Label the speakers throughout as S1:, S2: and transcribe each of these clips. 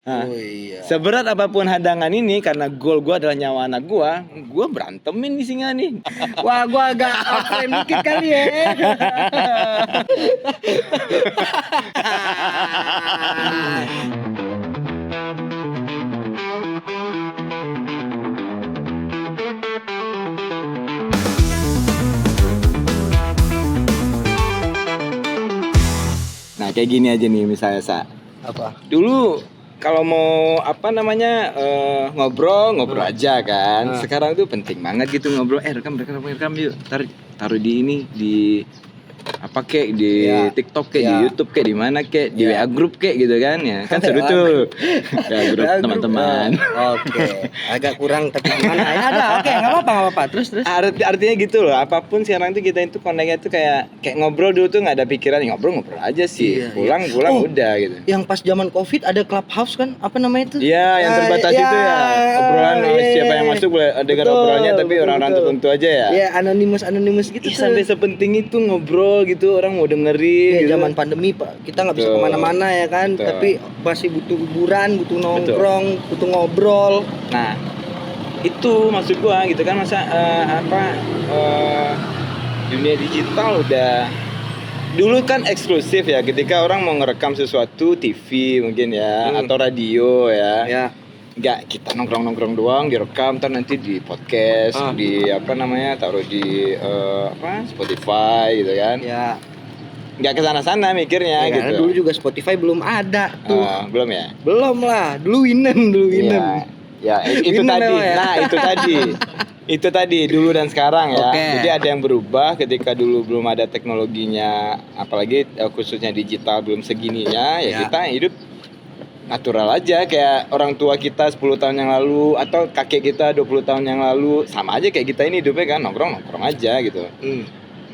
S1: Nah,
S2: Oh iya.
S1: seberat apapun hadangan ini karena goal gue adalah nyawa anak gue berantemin nih singa nih.
S2: Wah, gua agak outframe dikit kali ya.
S1: Nah kayak gini aja nih misalnya
S2: Apa?
S1: dulu kalau mau apa namanya ngobrol aja kan. Sekarang tuh penting banget gitu ngobrol. Rekam yuk. Taruh di ini di apa kek di TikTok kek di YouTube kek di mana kek di WA group kek gitu kan ya. Kan seru tuh. WA group teman-teman.
S2: Oke. Agak kurang tapi gimana ya? Ada. Oke, enggak apa-apa. Terus.
S1: Artinya gitu loh. Apapun sekarang tuh kita itu koneknya tuh kayak ngobrol dulu tuh nggak ada pikiran ngobrol aja sih. Pulang udah gitu.
S2: Yang pas zaman Covid ada Clubhouse kan? Apa namanya itu?
S1: Iya, yang terbatas itu ya. Obrolan siapa yang masuk boleh dengar obrolannya tapi orang-orang tertentu aja ya.
S2: Iya, anonimus gitu tuh.
S1: Sampai sepenting itu ngobrol gitu, orang mau dengerin.
S2: Iya, zaman pandemi Pak, kita nggak bisa kemana-mana ya kan.
S1: Betul.
S2: Tapi masih butuh hiburan, butuh nongkrong, butuh ngobrol.
S1: Nah, itu maksud gua gitu kan masa dunia digital udah dulu kan eksklusif ya ketika orang mau ngerekam sesuatu TV mungkin ya atau radio ya. Nggak kita nongkrong doang direkam ntar nanti di podcast di apa namanya taruh di Spotify gitu kan. Ya. Nggak kesana-sana mikirnya
S2: ya,
S1: gitu.
S2: Dulu juga Spotify belum ada tuh.
S1: Belum ya?
S2: Belum lah. Dulu Winem.
S1: Ya, itu tadi. Ya? Nah, itu tadi dulu dan sekarang ya. Jadi ada yang berubah ketika dulu belum ada teknologinya, apalagi khususnya digital belum segininya, ya kita hidup natural aja kayak orang tua kita 10 tahun yang lalu atau kakek kita 20 tahun yang lalu sama aja kayak kita ini hidupnya kan nongkrong aja gitu.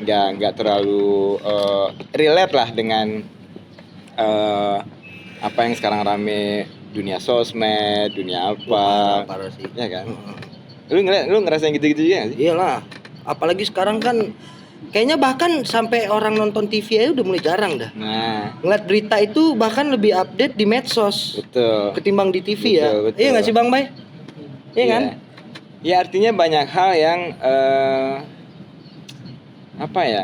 S1: Nggak terlalu relate lah dengan apa yang sekarang rame dunia sosmed, dunia apa.
S2: Parah sih.
S1: Ya kan? Lu ngerasain gitu-gitu juga gak sih?
S2: Iyalah. Apalagi sekarang kan kayaknya bahkan sampai orang nonton TV aja udah mulai jarang dah.
S1: Nah,
S2: ngeliat berita itu bahkan lebih update di medsos.
S1: Betul.
S2: Ketimbang di TV ya.
S1: Betul.
S2: Iya nggak sih Bang Bay? Iya kan?
S1: Ya artinya banyak hal yang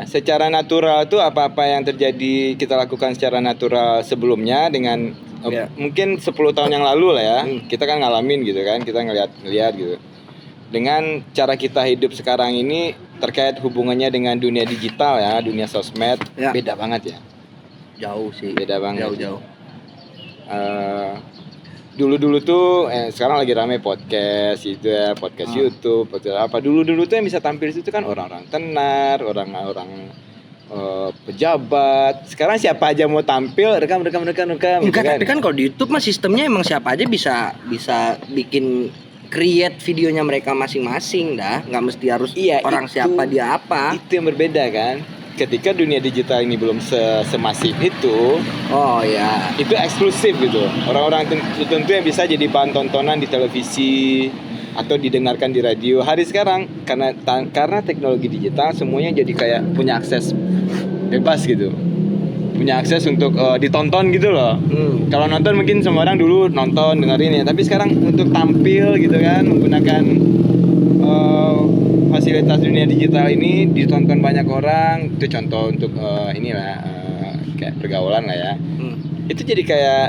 S1: secara natural tuh apa-apa yang terjadi kita lakukan secara natural sebelumnya dengan mungkin 10 tahun yang lalu lah ya. Kita kan ngalamin gitu kan, kita ngeliat gitu. Dengan cara kita hidup sekarang ini terkait hubungannya dengan dunia digital ya, dunia sosmed beda banget ya.
S2: Jauh sih.
S1: Beda banget.
S2: Jauh.
S1: Dulu tuh sekarang lagi rame podcast itu ya, podcast YouTube atau apa. Dulu tuh yang bisa tampil di situ kan orang-orang tenar, orang-orang pejabat. Sekarang siapa aja mau tampil rekam.
S2: Enggak, tapi kan kalau di YouTube mah sistemnya emang siapa aja bisa bikin create videonya mereka masing-masing dah, nggak mesti harus orang itu, siapa dia apa.
S1: Itu yang berbeda kan. Ketika dunia digital ini belum semasif itu, itu eksklusif gitu. Orang-orang tertentu yang bisa jadi bahan tontonan di televisi atau didengarkan di radio. Hari sekarang karena teknologi digital semuanya jadi kayak punya akses bebas gitu. Punya akses untuk ditonton gitu loh. Kalau nonton mungkin semua orang dulu nonton dengerin ya, tapi sekarang untuk tampil gitu kan menggunakan fasilitas dunia digital ini ditonton banyak orang. Itu contoh untuk kayak pergaulan lah ya. Itu jadi kayak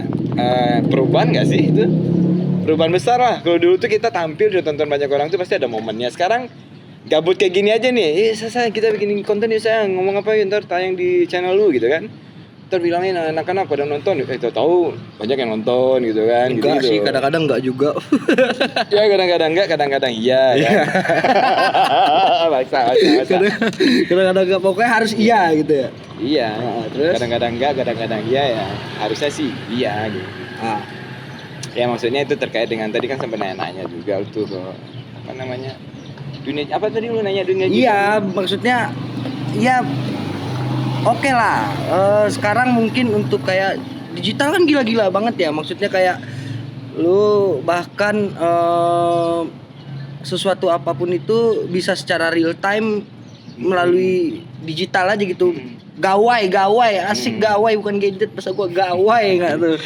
S1: perubahan nggak sih itu? Perubahan besar lah. Kalau dulu tuh kita tampil ditonton banyak orang tuh pasti ada momennya. Sekarang gabut kayak gini aja nih. Saya kita bikin konten ya saya ngomong apa ya ntar tayang di channel lu gitu kan. Ntar bilangin anak-anak pada nonton, tahu banyak yang nonton gitu kan.
S2: Enggak
S1: gitu.
S2: Sih, kadang-kadang enggak juga.
S1: Ya kadang-kadang enggak, kadang-kadang iya. Bahasa.
S2: Kadang-kadang enggak, pokoknya harus iya gitu ya.
S1: Iya. Terus kadang-kadang enggak, kadang-kadang iya ya. Harusnya sih iya gitu. Ya maksudnya itu terkait dengan tadi kan sampai nanya-nanya juga tuh apa namanya? Dunia apa tadi lu nanya dunia digital?
S2: Iya, maksudnya ya oke lah, sekarang mungkin untuk kayak digital kan gila-gila banget ya. Maksudnya kayak lu bahkan sesuatu apapun itu bisa secara real time melalui digital aja gitu. gawai asik gawai bukan gadget, masa gua gawai nggak tuh.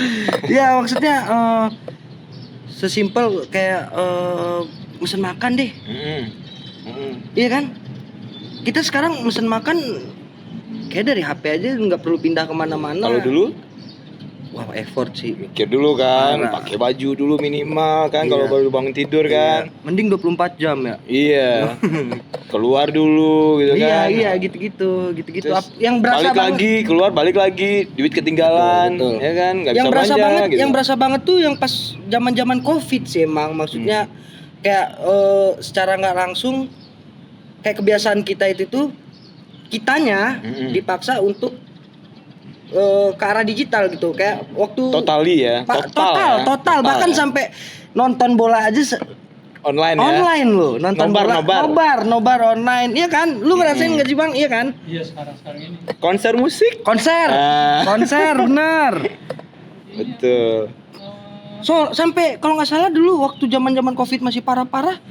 S2: Ya maksudnya sesimpel kayak mesen makan deh. Iya kan, kita sekarang mesen makan kayak dari HP aja, nggak perlu pindah kemana-mana.
S1: Kalau dulu
S2: wah effort sih,
S1: mikir dulu kan, pakai baju dulu minimal kan, kalau baru bangun tidur kan.
S2: Mending 24 jam ya.
S1: Iya. Keluar dulu gitu kan.
S2: Iya gitu-gitu.
S1: Terus
S2: Yang berasa
S1: balik
S2: banget,
S1: lagi, keluar balik lagi, duit ketinggalan,
S2: betul.
S1: ya kan, nggak
S2: yang
S1: bisa
S2: berasa
S1: belanja
S2: banget,
S1: gitu.
S2: Yang berasa banget tuh yang pas zaman Covid sih emang, maksudnya kayak secara nggak langsung kayak kebiasaan kita itu tuh kitanya dipaksa untuk ke arah digital gitu, kayak waktu
S1: Totally ya,
S2: total bahkan sampai nonton bola aja online loh, nonton nobar online, iya kan? Lu ngerasain nggak sih Bang? Iya kan?
S3: Iya, sekarang ini.
S1: Konser musik,
S2: konser bener.
S1: Betul.
S2: So sampai kalau nggak salah dulu waktu zaman Covid masih parah-parah,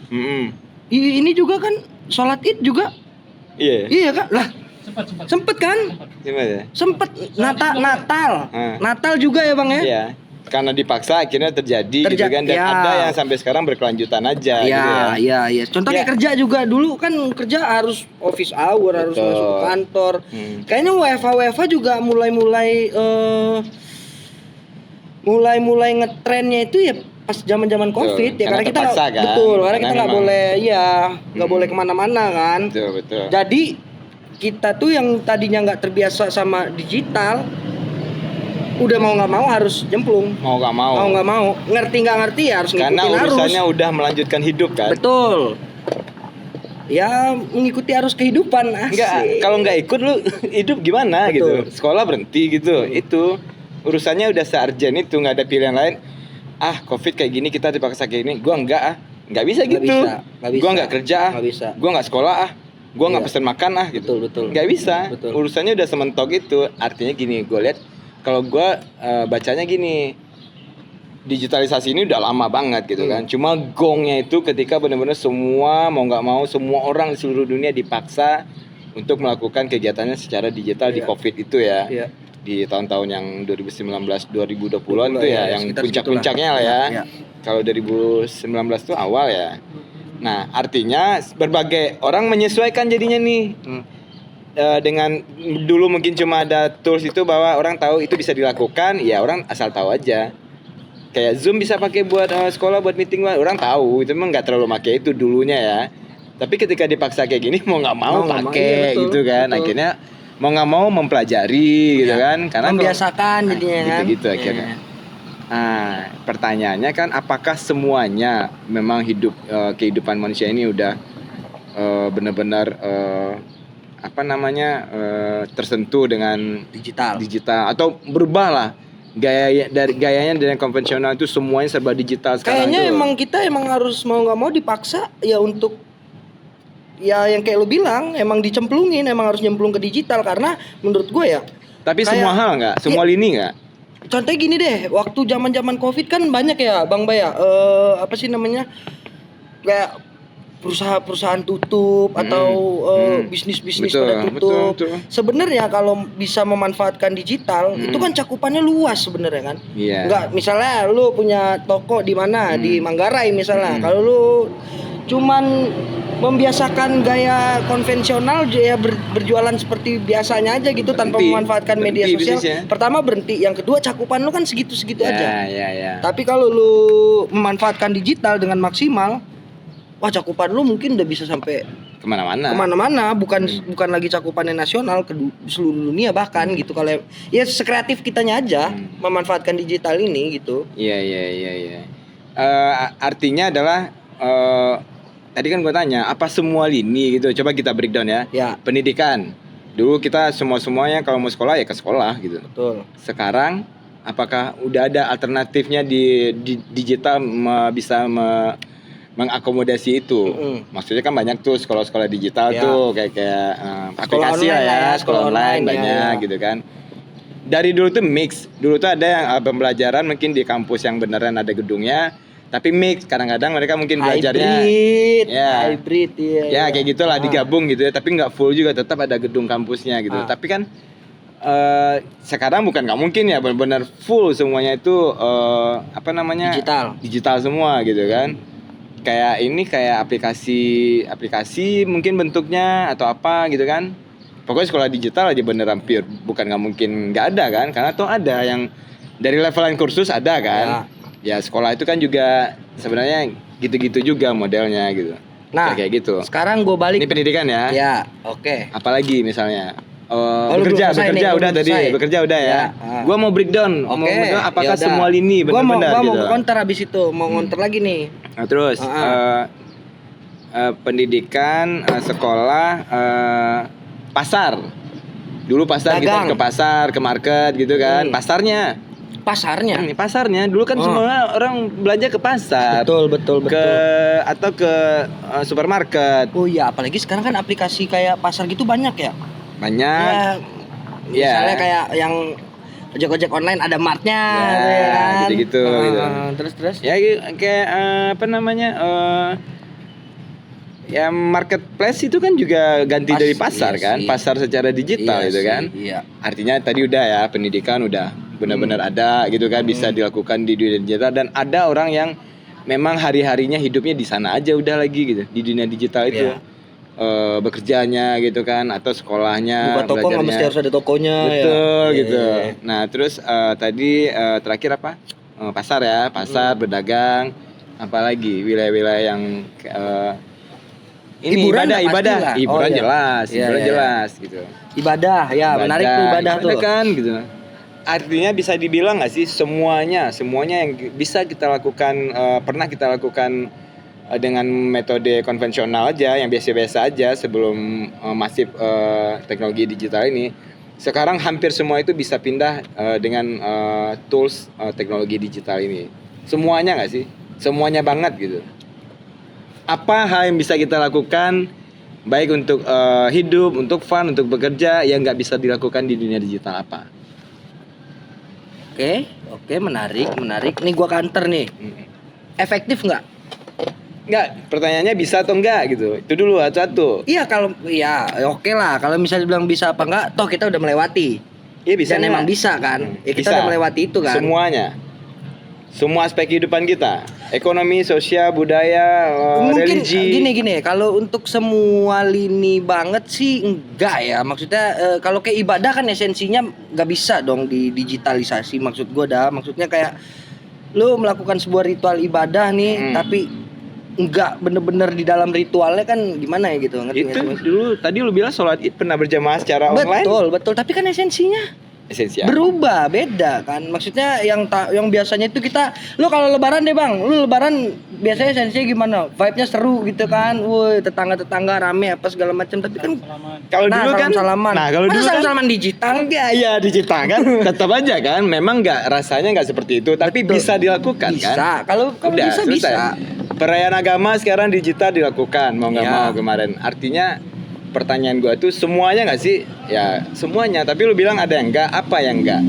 S2: ini juga kan sholat Id juga. Iya kan? Lah sempet kan?
S1: Gimana?
S2: Sempet Natal juga ya Bang ya?
S1: Iya. Karena dipaksa akhirnya terjadi gitu kan, dan ada yang sampai sekarang berkelanjutan aja gitu ya.
S2: Iya. Contoh kayak kerja juga, dulu kan kerja harus office hour, harus masuk kantor. Kayaknya WFH juga mulai ngetrennya itu ya pas zaman Covid ya, karena kita nggak boleh nggak boleh kemana-mana kan.
S1: Betul.
S2: Jadi kita tuh yang tadinya nggak terbiasa sama digital, udah mau nggak mau harus jemplung.
S1: Mau nggak mau.
S2: Ngerti nggak ngerti ya harus ngikutin
S1: karena urusannya udah melanjutkan hidup kan.
S2: Betul. Ya mengikuti arus kehidupan.
S1: Kalau nggak ikut lu hidup gimana?
S2: Betul.
S1: Gitu. Sekolah berhenti gitu. Itu urusannya udah se-urgent itu, nggak ada pilihan lain. Covid kayak gini, kita dipaksa kayak gini. Gua nggak bisa gitu. Gua nggak kerja. Gua nggak sekolah. Gua nggak pesen makan gitu.
S2: Betul.
S1: Nggak bisa.
S2: Betul.
S1: Urusannya udah sementok itu. Artinya gini, gue lihat kalau gue bacanya gini, digitalisasi ini udah lama banget gitu kan. Cuma gongnya itu ketika benar-benar semua mau nggak mau, semua orang di seluruh dunia dipaksa untuk melakukan kegiatannya secara digital di Covid itu ya. Di tahun-tahun yang 2019-2020an itu ya, yang puncak-puncaknya lah ya. Kalau 2019 itu awal ya. Nah, artinya berbagai orang menyesuaikan jadinya nih. Dengan dulu mungkin cuma ada tools itu bahwa orang tahu itu bisa dilakukan, ya orang asal tahu aja. Kayak Zoom bisa pakai buat sekolah, buat meeting, orang tahu itu memang nggak terlalu pakai itu dulunya ya. Tapi ketika dipaksa kayak gini mau nggak mau pakai gitu kan. Betul. Akhirnya mau nggak mau mempelajari gitu kan, karena
S2: membiasakan jadinya kan.
S1: Gitu akhirnya. Nah, pertanyaannya kan, apakah semuanya memang kehidupan manusia ini udah benar-benar tersentuh dengan digital atau berubah lah gayanya dari konvensional itu semuanya serba digital sekarang.
S2: Kayaknya kita harus mau nggak mau dipaksa ya untuk ya yang kayak lu bilang, emang dicemplungin, emang harus nyemplung ke digital, karena menurut gue ya.
S1: Tapi semua hal nggak, semua lini nggak.
S2: Contohnya gini deh, waktu zaman Covid kan banyak ya Bang Baya, kayak perusahaan tutup atau bisnis pada tutup. Betul. Sebenarnya kalau bisa memanfaatkan digital, itu kan cakupannya luas sebenarnya kan. Enggak, misalnya lu punya toko di mana, di Manggarai misalnya. Kalau lu cuman membiasakan gaya konvensional ya, berjualan seperti biasanya aja gitu, tanpa memanfaatkan media sosial. Pertama berhenti, yang kedua cakupan lu kan segitu-segitu aja. Tapi kalau lu memanfaatkan digital dengan maksimal, wah cakupan lu mungkin udah bisa sampai kemana-mana, bukan lagi cakupannya nasional, ke seluruh dunia bahkan gitu. Kalau ya sekreatif kitanya aja memanfaatkan digital ini gitu.
S1: Iya. Artinya adalah tadi kan gue tanya apa semua lini gitu. Coba kita breakdown ya. Pendidikan dulu kita semuanya kalau mau sekolah ya ke sekolah gitu.
S2: Betul.
S1: Sekarang apakah udah ada alternatifnya di digital bisa mengakomodasi itu? Maksudnya kan banyak tuh sekolah-sekolah digital tuh kayak aplikasi sekolah online banyak gitu kan. Dari dulu tuh mix. Dulu tuh ada yang pembelajaran mungkin di kampus yang beneran ada gedungnya, Tapi mix, kadang-kadang mereka mungkin belajarnya
S2: hybrid
S1: ya kayak gitulah, digabung gitu ya, tapi nggak full juga, tetap ada gedung kampusnya gitu. Tapi kan sekarang bukan nggak mungkin ya benar-benar full semuanya itu digital semua gitu kan. Kayak aplikasi mungkin bentuknya atau apa gitu kan. Pokoknya sekolah digital aja beneran pure, bukan nggak mungkin nggak ada kan, karena tuh ada yang dari levelan kursus ada kan. Ya sekolah itu kan juga sebenarnya gitu-gitu juga modelnya gitu.
S2: Nah, kayak gitu. Sekarang gue balik.
S1: Ini pendidikan ya.
S2: Ya, oke.
S1: Apalagi misalnya bekerja udah ya. Gue mau breakdown, apakah semua lini benar-benar gitu.
S2: Gue mau counter abis itu, mau counter lagi nih.
S1: Nah, terus pendidikan, sekolah, pasar. Dulu pasar kita ke pasar, ke market gitu kan. Pasarnya dulu kan semua orang belanja ke pasar.
S2: Betul.
S1: Atau ke supermarket.
S2: Oh iya, apalagi sekarang kan aplikasi kayak pasar gitu banyak ya.
S1: Banyak.
S2: Misalnya kayak yang ojek online ada martnya kan?
S1: gitu.
S2: Terus
S1: ya kayak ya marketplace itu kan juga ganti dari pasar kan, pasar secara digital gitu kan. Artinya tadi udah ya, pendidikan udah benar-benar ada gitu kan, bisa dilakukan di dunia digital, dan ada orang yang memang hari-harinya hidupnya di sana aja udah lagi gitu, di dunia digital itu. Bekerjanya gitu kan, atau sekolahnya,
S2: buka toko nggak mesti harus ada tokonya.
S1: Betul gitu. Nah terus tadi terakhir apa? Pasar ya, berdagang, apalagi wilayah-wilayah yang ini hiburan jelas gitu.
S2: Ibadah menarik tuh, ibadah tuh
S1: kan gitu. Artinya bisa dibilang nggak sih semuanya yang bisa kita lakukan, pernah kita lakukan dengan metode konvensional aja, yang biasa-biasa aja sebelum masif teknologi digital ini, sekarang hampir semua itu bisa pindah dengan tools teknologi digital ini. Semuanya nggak sih? Semuanya banget gitu. Apa hal yang bisa kita lakukan baik untuk hidup, untuk fun, untuk bekerja yang nggak bisa dilakukan di dunia digital apa?
S2: Oke, menarik. Nih gua counter nih. Efektif nggak?
S1: Nggak, pertanyaannya bisa atau enggak gitu. Itu dulu satu.
S2: Iya, kalau oke lah. Kalau misalnya bilang bisa apa enggak, toh kita udah melewati.
S1: Iya bisa.
S2: Dan emang bisa kan? Ya kita udah melewati itu kan.
S1: Semuanya. Semua aspek kehidupan kita, ekonomi, sosial, budaya,
S2: mungkin
S1: religi.
S2: Gini, kalau untuk semua lini banget sih enggak ya. Maksudnya kalau kayak ibadah kan esensinya nggak bisa dong didigitalisasi. Maksudnya kayak lu melakukan sebuah ritual ibadah nih, tapi enggak bener-bener di dalam ritualnya kan gimana ya gitu.
S1: Ngerti itu dulu tadi lu bilang sholat Id pernah berjamaah secara online.
S2: Betul, tapi kan esensinya berubah, beda kan. Maksudnya yang biasanya itu lu kalau lebaran deh bang, lu lebaran biasanya esensinya gimana? Vibe-nya seru gitu kan. Woi, tetangga rame apa segala macam. Tapi kan
S1: kalau dulu kan
S2: salaman.
S1: Nah, kalau dulu kan
S2: salaman digital
S1: enggak ya, digital kan tetap aja kan. Memang rasanya enggak seperti itu, tapi bisa dilakukan kan.
S2: Kalau bisa.
S1: Perayaan agama sekarang digital dilakukan, mau nggak mau kemarin. Artinya pertanyaan gua tuh semuanya nggak sih? Ya semuanya. Tapi lu bilang ada yang enggak, apa yang enggak?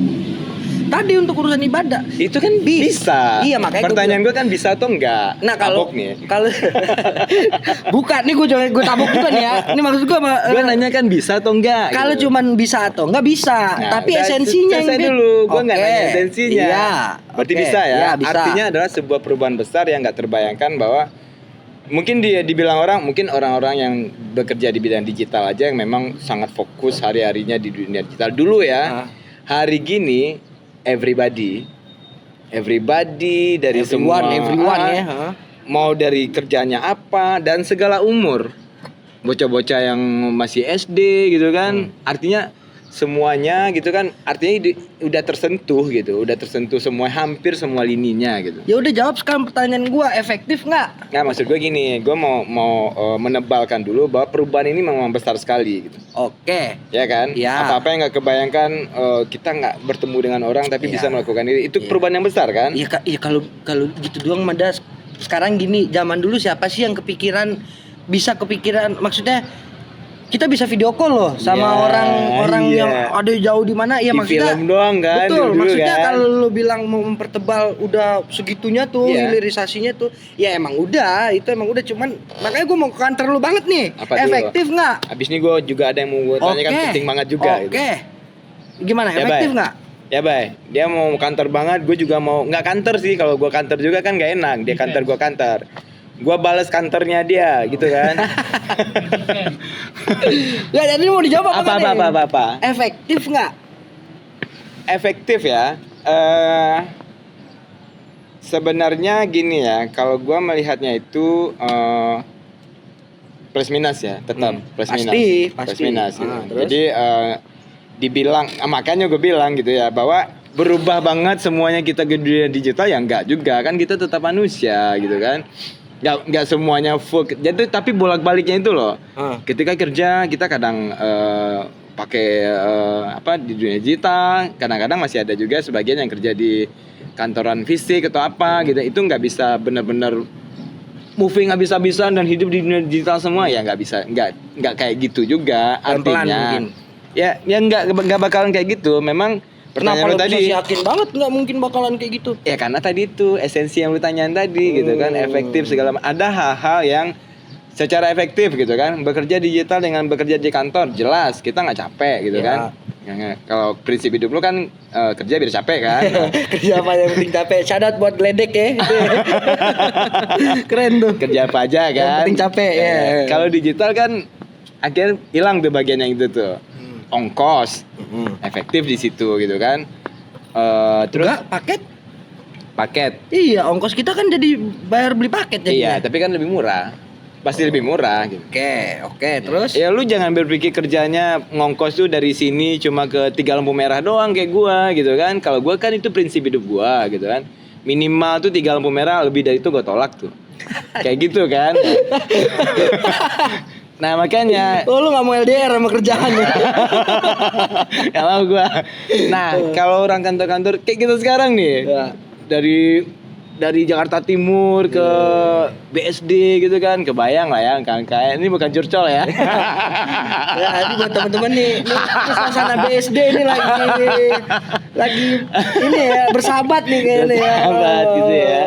S2: Tadi untuk urusan ibadah
S1: itu kan bisa.
S2: Iya, makanya
S1: pertanyaan gue kan bisa atau enggak.
S2: Nah kalau bukan nih gue tabok juga nih ya. Ini maksud gue
S1: nanya kan bisa atau enggak.
S2: Kalau gitu. Cuman bisa atau enggak bisa.
S1: Nah,
S2: tapi esensinya
S1: yang dulu gue nggak nanya esensinya.
S2: Iya.
S1: Berarti bisa ya.
S2: Iya, bisa.
S1: Artinya adalah sebuah perubahan besar yang nggak terbayangkan, bahwa mungkin dibilang orang-orang yang bekerja di bidang digital aja yang memang sangat fokus hari-harinya di dunia digital dulu ya. Hari gini everybody dari everyone ya. Mau dari kerjanya apa dan segala umur. Bocah-bocah yang masih SD gitu kan. Artinya semuanya gitu kan, artinya udah tersentuh semua, hampir semua lininya gitu.
S2: Ya udah, jawab sekarang pertanyaan gue, efektif nggak?
S1: Nggak, maksud gue gini, gue mau menebalkan dulu bahwa perubahan ini memang besar sekali gitu.
S2: Oke.
S1: Ya kan?
S2: Ya.
S1: Apa-apa yang nggak kebayangkan, kita nggak bertemu dengan orang tapi bisa melakukan itu perubahan yang besar kan?
S2: Iya, kalau gitu doang Madas. Sekarang gini, zaman dulu siapa sih yang bisa kepikiran, maksudnya kita bisa video call loh sama orang-orang yang ada jauh di mana ya, maksudnya
S1: film doang kan.
S2: betul, maksudnya
S1: kan?
S2: kalau lu bilang mau mempertebal udah segitunya tuh hilirisasinya tuh ya emang udah cuman makanya gue mau ke kantor lu banget nih. Apa efektif nggak?
S1: Abis ini gue juga ada yang mau gue tanyakan penting banget juga.
S2: Oke. Gimana efektif nggak?
S1: Ya Bay, dia mau kantor banget, gue juga mau nggak kantor sih, kalau gue kantor juga kan nggak enak, dia kantor gue kantor. Gue balas kantornya dia gitu kan.
S2: Ya jadi mau dijawab
S1: apa?
S2: Efektif nggak?
S1: Efektif ya. Sebenarnya gini ya, kalau gue melihatnya itu plus minus ya, tetap plus minus. Plus minus. Gitu. Jadi dibilang, makanya gue bilang gitu ya, bahwa berubah banget semuanya kita ke dunia digital ya enggak juga kan, kita tetap manusia gitu kan. Nggak semuanya full. Jadi tapi bolak-baliknya itu loh. Ketika kerja kita kadang pakai di dunia digital, kadang-kadang masih ada juga sebagian yang kerja di kantoran fisik atau apa gitu. Itu nggak bisa benar-benar moving habis-habisan dan hidup di dunia digital semua ya, nggak bisa, nggak kayak gitu juga. Artinya ya nggak bakalan kayak gitu. Memang
S2: pertanyaan lu tadi yakin banget nggak mungkin bakalan kayak gitu
S1: ya, karena tadi itu esensi yang lu tanyain tadi gitu kan, efektif segala ada hal-hal yang secara efektif gitu kan. Bekerja digital dengan bekerja di kantor jelas kita nggak capek gitu kan. Kalau prinsip hidup lu kan kerja biar capek kan.
S2: Kerja apa yang penting capek, syarat buat geledek ya. Keren tuh, kerja apa aja kan yang penting capek ya.
S1: Kalau digital kan akhirnya hilang tuh bagian yang itu tuh, ongkos efektif di situ gitu kan. Terus paket
S2: iya, ongkos kita kan jadi bayar beli paket jadinya.
S1: Iya, tapi kan lebih murah, pasti lebih murah gitu.
S2: Oke, terus
S1: ya lu jangan berpikir kerjanya ngongkos tuh dari sini cuma ke 3 lampu merah doang kayak gua gitu kan. Kalau gua kan itu prinsip hidup gua gitu kan, minimal tuh 3 lampu merah, lebih dari itu gua tolak tuh. Kayak gitu kan. Nah makanya
S2: lu gak mau LDR sama kerjaan ya?
S1: Gak mau gue. Nah kalau orang kantor-kantor kayak kita sekarang nih ya. Dari Jakarta Timur ke BSD gitu kan, kebayang lah ya kan, kayak ini bukan curcol ya.
S2: Ya ini buat teman-teman nih suasana BSD ini lagi ini ya, bersahabat nih kayaknya ya.
S1: Bersahabat gitu ya.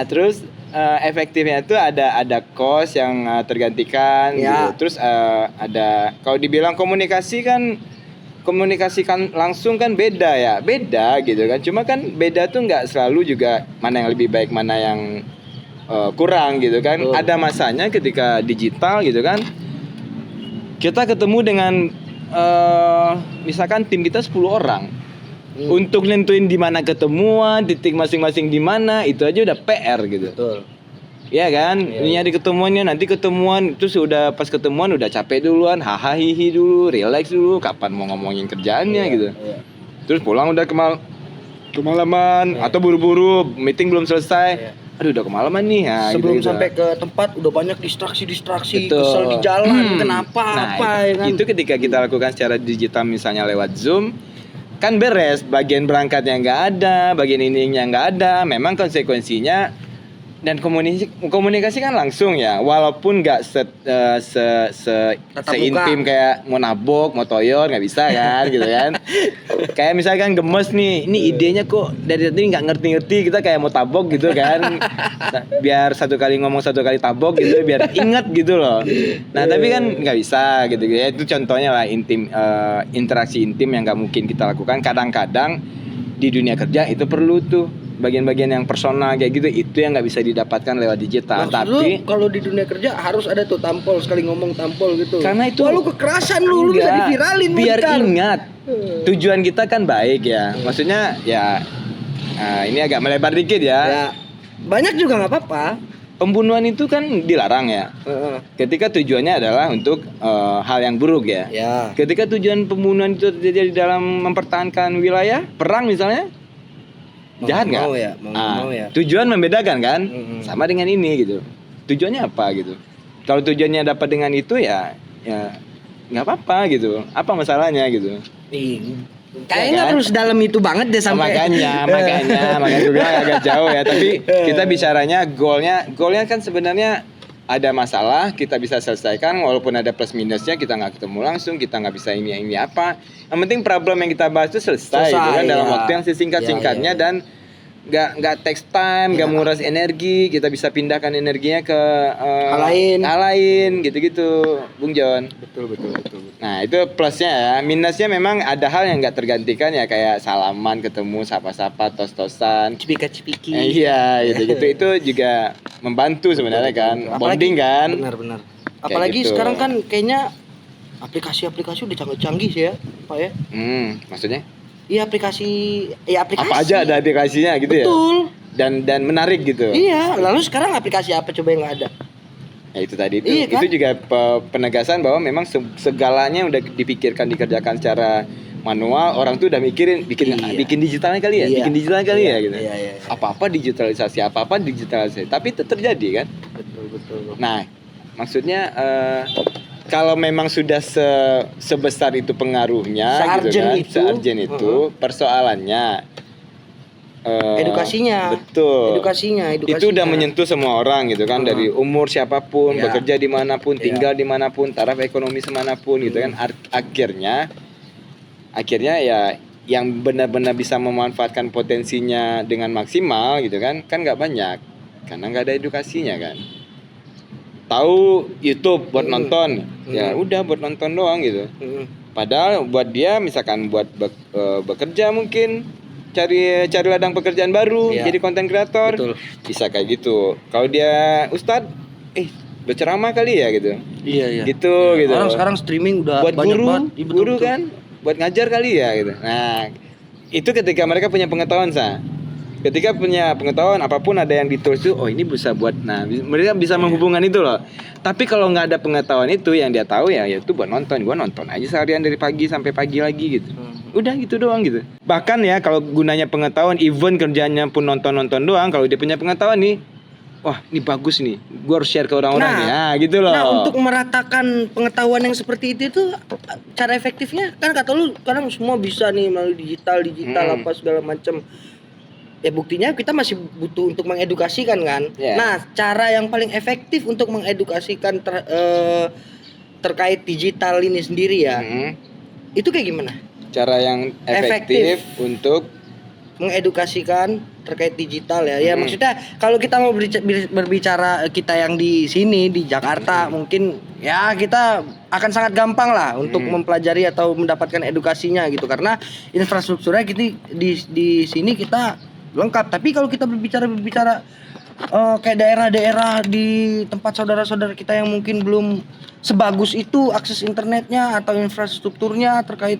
S2: Terus
S1: efektifnya itu ada cost yang tergantikan
S2: ya.
S1: Gitu. Terus ada, kalau dibilang komunikasi kan langsung kan beda gitu kan. Cuma kan beda tuh nggak selalu juga mana yang lebih baik mana yang kurang gitu kan. Ada masanya ketika digital gitu kan, kita ketemu dengan misalkan tim kita 10 orang. Untuk nentuin di mana ketemuan, titik masing-masing di mana, itu aja udah PR gitu.
S2: Betul.
S1: Iya kan? Ini nyari ketemuannya, nanti ketemuan terus udah pas ketemuan udah capek duluan, hahaha hihi dulu, relax dulu, kapan mau ngomongin kerjaannya gitu. Terus pulang udah kemalaman atau buru-buru, meeting belum selesai. Aduh udah kemalaman nih ya.
S2: Sebelum sampai ke tempat udah banyak distraksi, kesel di jalan, kenapa ya kan?
S1: Itu ketika kita lakukan secara digital misalnya lewat Zoom, kan beres, bagian berangkatnya nggak ada, bagian ininya nggak ada. Memang konsekuensinya dan komunikasi kan langsung ya, walaupun nggak seintim kayak mau nabok, mau toyor, nggak bisa kan gitu kan. Kayak misalkan gemes nih, ini idenya kok dari tadi nggak ngerti-ngerti, kita kayak mau tabok gitu kan. Biar satu kali ngomong satu kali tabok gitu, biar inget gitu loh. Nah tapi kan nggak bisa gitu ya. Itu contohnya lah interaksi intim yang nggak mungkin kita lakukan. Kadang-kadang di dunia kerja itu perlu tuh bagian-bagian yang personal kayak gitu, itu yang nggak bisa didapatkan lewat digital.
S2: Maksud tapi kalau di dunia kerja harus ada tuh tampol, sekali ngomong tampol gitu.
S1: Karena itu
S2: lu kekerasan lu bisa diviralin.
S1: Biar ingat tujuan kita kan baik ya. Maksudnya ya ini agak melebar dikit ya.
S2: Banyak juga nggak apa-apa.
S1: Pembunuhan itu kan dilarang ya. Ketika tujuannya adalah untuk hal yang buruk ya. Ketika tujuan pembunuhan itu terjadi dalam mempertahankan wilayah perang misalnya, jahat nggak?
S2: Mau ya.
S1: Tujuan membedakan kan, sama dengan ini gitu. Tujuannya apa gitu? Kalau tujuannya dapat dengan itu ya nggak apa-apa gitu. Apa masalahnya gitu?
S2: Kayaknya kan? Harus dalam itu banget deh sampai.
S1: Makanya juga agak jauh ya. Tapi kita bicaranya goalnya kan sebenarnya ada masalah kita bisa selesaikan, walaupun ada plus minusnya, kita nggak ketemu langsung, kita nggak bisa ini apa. Yang penting problem yang kita bahas itu selesai gitu kan, dalam waktu yang sesingkat-singkatnya dan nggak takes time, nggak menguras energi, kita bisa pindahkan energinya ke hal lain gitu-gitu, Bung John.
S2: Betul.
S1: Nah itu plusnya ya. Minusnya memang ada hal yang nggak tergantikan ya, kayak salaman, ketemu, sapa-sapa, tos-tosan,
S2: cipika-cipiki.
S1: Iya gitu itu juga membantu sebenarnya kan, bonding kan.
S2: Benar. Apalagi gitu. Sekarang kan kayaknya aplikasi-aplikasi udah canggih-canggih sih ya, Pak ya.
S1: Maksudnya?
S2: Iya aplikasi.
S1: Apa aja ada aplikasinya gitu.
S2: Betul.
S1: Ya. Dan menarik gitu.
S2: Iya. Lalu sekarang aplikasi apa coba yang nggak ada?
S1: Ya itu tadi itu. Iya, kan? Itu juga penegasan bahwa memang segalanya udah dipikirkan, dikerjakan secara manual. Orang tuh udah mikirin bikin digitalnya kali ya, bikin digitalnya kali ya gitu. Iya. Apa-apa digitalisasi. Tapi itu terjadi kan?
S2: Betul.
S1: Nah, maksudnya kalau memang sudah sebesar itu pengaruhnya searjen itu persoalannya
S2: edukasinya.
S1: Betul.
S2: Edukasinya.
S1: Itu udah menyentuh semua orang gitu kan, dari umur siapapun, bekerja dimanapun, tinggal dimanapun, taraf ekonomi semanapun gitu kan. Akhirnya ya yang benar-benar bisa memanfaatkan potensinya dengan maksimal gitu kan nggak banyak, karena nggak ada edukasinya kan. Tahu YouTube buat nonton, ya udah buat nonton doang gitu. Padahal buat dia misalkan buat bekerja mungkin cari ladang pekerjaan baru, jadi konten kreator, bisa kayak gitu. Kalau dia ustadz, berceramah kali ya gitu.
S2: Iya.
S1: Gitu.
S2: Orang sekarang streaming udah
S1: buat
S2: banyak
S1: banget. Guru kan, buat ngajar kali ya gitu. Nah, itu ketika mereka punya pengetahuan Ketika punya pengetahuan apapun ada yang ditulis tuh, ini bisa buat, mereka bisa menghubungkan itu loh. Tapi kalau nggak ada pengetahuan itu, yang dia tahu ya itu buat nonton. Gua nonton aja seharian dari pagi sampai pagi lagi gitu. Udah gitu doang gitu. Bahkan ya kalau gunanya pengetahuan, even kerjanya pun nonton doang, kalau dia punya pengetahuan nih, wah ini bagus nih, gua harus share ke orang-orang nih, gitu loh.
S2: Nah untuk meratakan pengetahuan yang seperti itu cara efektifnya kan kata lu sekarang semua bisa nih melalui digital apa segala macam. Ya buktinya kita masih butuh untuk mengedukasikan kan. Nah cara yang paling efektif untuk mengedukasikan terkait digital ini sendiri ya, itu kayak gimana?
S1: Cara yang efektif untuk
S2: mengedukasikan terkait digital ya. Maksudnya kalau kita mau berbicara kita yang di sini di Jakarta, mungkin ya kita akan sangat gampang lah untuk mempelajari atau mendapatkan edukasinya gitu, karena infrastrukturnya di sini kita lengkap. Tapi kalau kita berbicara kayak daerah-daerah di tempat saudara-saudara kita yang mungkin belum sebagus itu akses internetnya atau infrastrukturnya terkait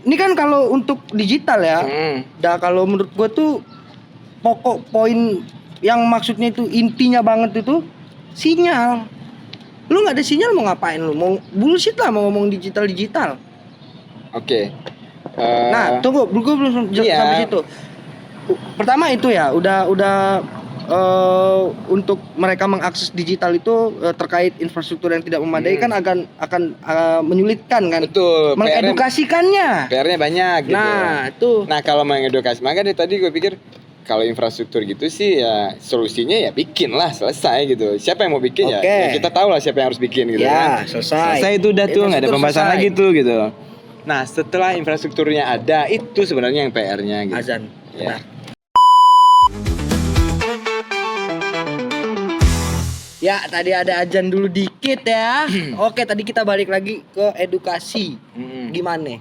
S2: ini kan kalau untuk digital ya. Kalau menurut gua tuh pokok poin yang maksudnya itu intinya banget itu sinyal. Lu nggak ada sinyal mau ngapain lu? Mau bullshit lah mau ngomong digital.
S1: Oke.
S2: Nah, tunggu, gua belum sampai situ. Pertama itu ya udah untuk mereka mengakses digital itu terkait infrastruktur yang tidak memadai kan akan menyulitkan kan.
S1: Betul.
S2: Mengedukasikannya.
S1: PR-nya banyak gitu.
S2: Nah, itu.
S1: Nah, kalau mengedukasi, makanya tadi gue pikir kalau infrastruktur gitu sih ya solusinya ya bikin lah, selesai gitu. Siapa yang mau bikin ya kita tahu lah siapa yang harus bikin gitu kan. Selesai itu udah tuh, nggak ada pembahasan lagi tuh gitu. Nah, setelah infrastrukturnya ada, itu sebenarnya yang PR-nya gitu.
S2: Azan.
S1: Ya.
S2: Ya, tadi ada azan dulu dikit ya. Oke, tadi kita balik lagi ke edukasi. Gimana?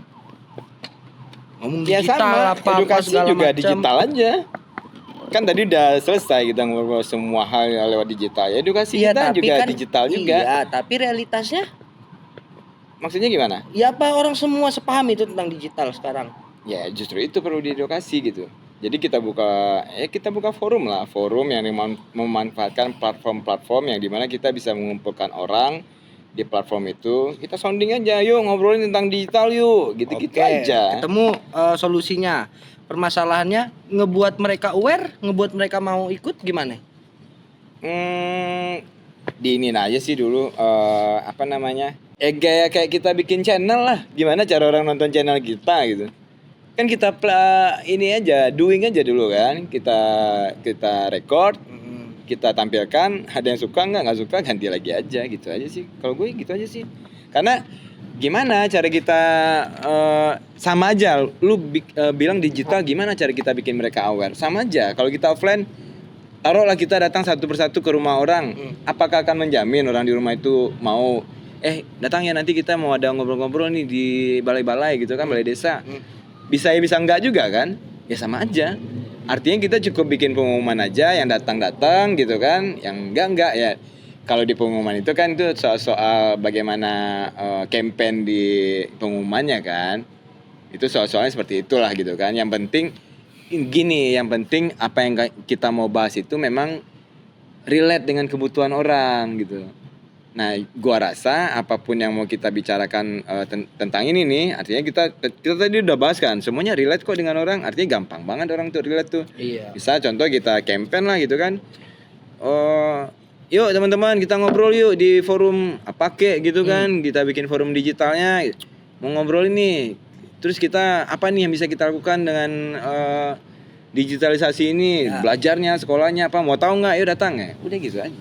S2: Ngomong digital
S1: sama,
S2: apa
S1: edukasi
S2: segala
S1: juga
S2: macam.
S1: digital aja. Kan tadi udah selesai kita ngobrol semua hal lewat digital. Edukasi kita juga kan, digital juga.
S2: Iya, tapi realitasnya
S1: maksudnya gimana?
S2: Ya apa orang semua sepaham itu tentang digital sekarang?
S1: Ya justru itu perlu diedukasi gitu. Jadi kita buka forum yang memanfaatkan platform-platform yang dimana kita bisa mengumpulkan orang di platform itu. Kita sounding aja, yuk ngobrolin tentang digital yuk, gitu-gitu aja.
S2: Ketemu solusinya. Permasalahannya ngebuat mereka aware, ngebuat mereka mau ikut gimana?
S1: Diinin aja sih dulu gaya kayak kita bikin channel lah. Gimana cara orang nonton channel kita gitu. Kan kita doing aja dulu kan, kita record, kita tampilkan, ada yang suka nggak suka ganti lagi aja, gitu aja sih. Kalau gue gitu aja sih. Karena gimana cara kita sama aja. Lu bilang digital, gimana cara kita bikin mereka aware? Sama aja. Kalau kita offline, taruhlah kita datang satu persatu ke rumah orang, apakah akan menjamin orang di rumah itu mau datang ya, nanti kita mau ada ngobrol-ngobrol nih di balai-balai gitu kan, balai desa. Bisa ya bisa enggak juga kan? Ya sama aja. Artinya kita cukup bikin pengumuman aja, yang datang gitu kan, yang enggak ya. Kalau di pengumuman itu kan itu soal bagaimana campaign di pengumumannya kan. Itu soalnya seperti itulah gitu kan. Yang penting gini, yang penting apa yang kita mau bahas itu memang relate dengan kebutuhan orang gitu. Nah, gua rasa apapun yang mau kita bicarakan tentang ini nih, artinya kita tadi udah bahas kan, semuanya relate kok dengan orang, artinya gampang banget orang tuh relate tuh.
S2: Iya.
S1: Bisa contoh kita campaign lah gitu kan. Yuk teman-teman kita ngobrol yuk di forum apa kek gitu kan, kita bikin forum digitalnya, mau ngobrol ini. Terus kita apa nih yang bisa kita lakukan dengan digitalisasi ini, belajarnya, sekolahnya apa, mau tahu nggak? Yuk datang ya. Udah gitu aja.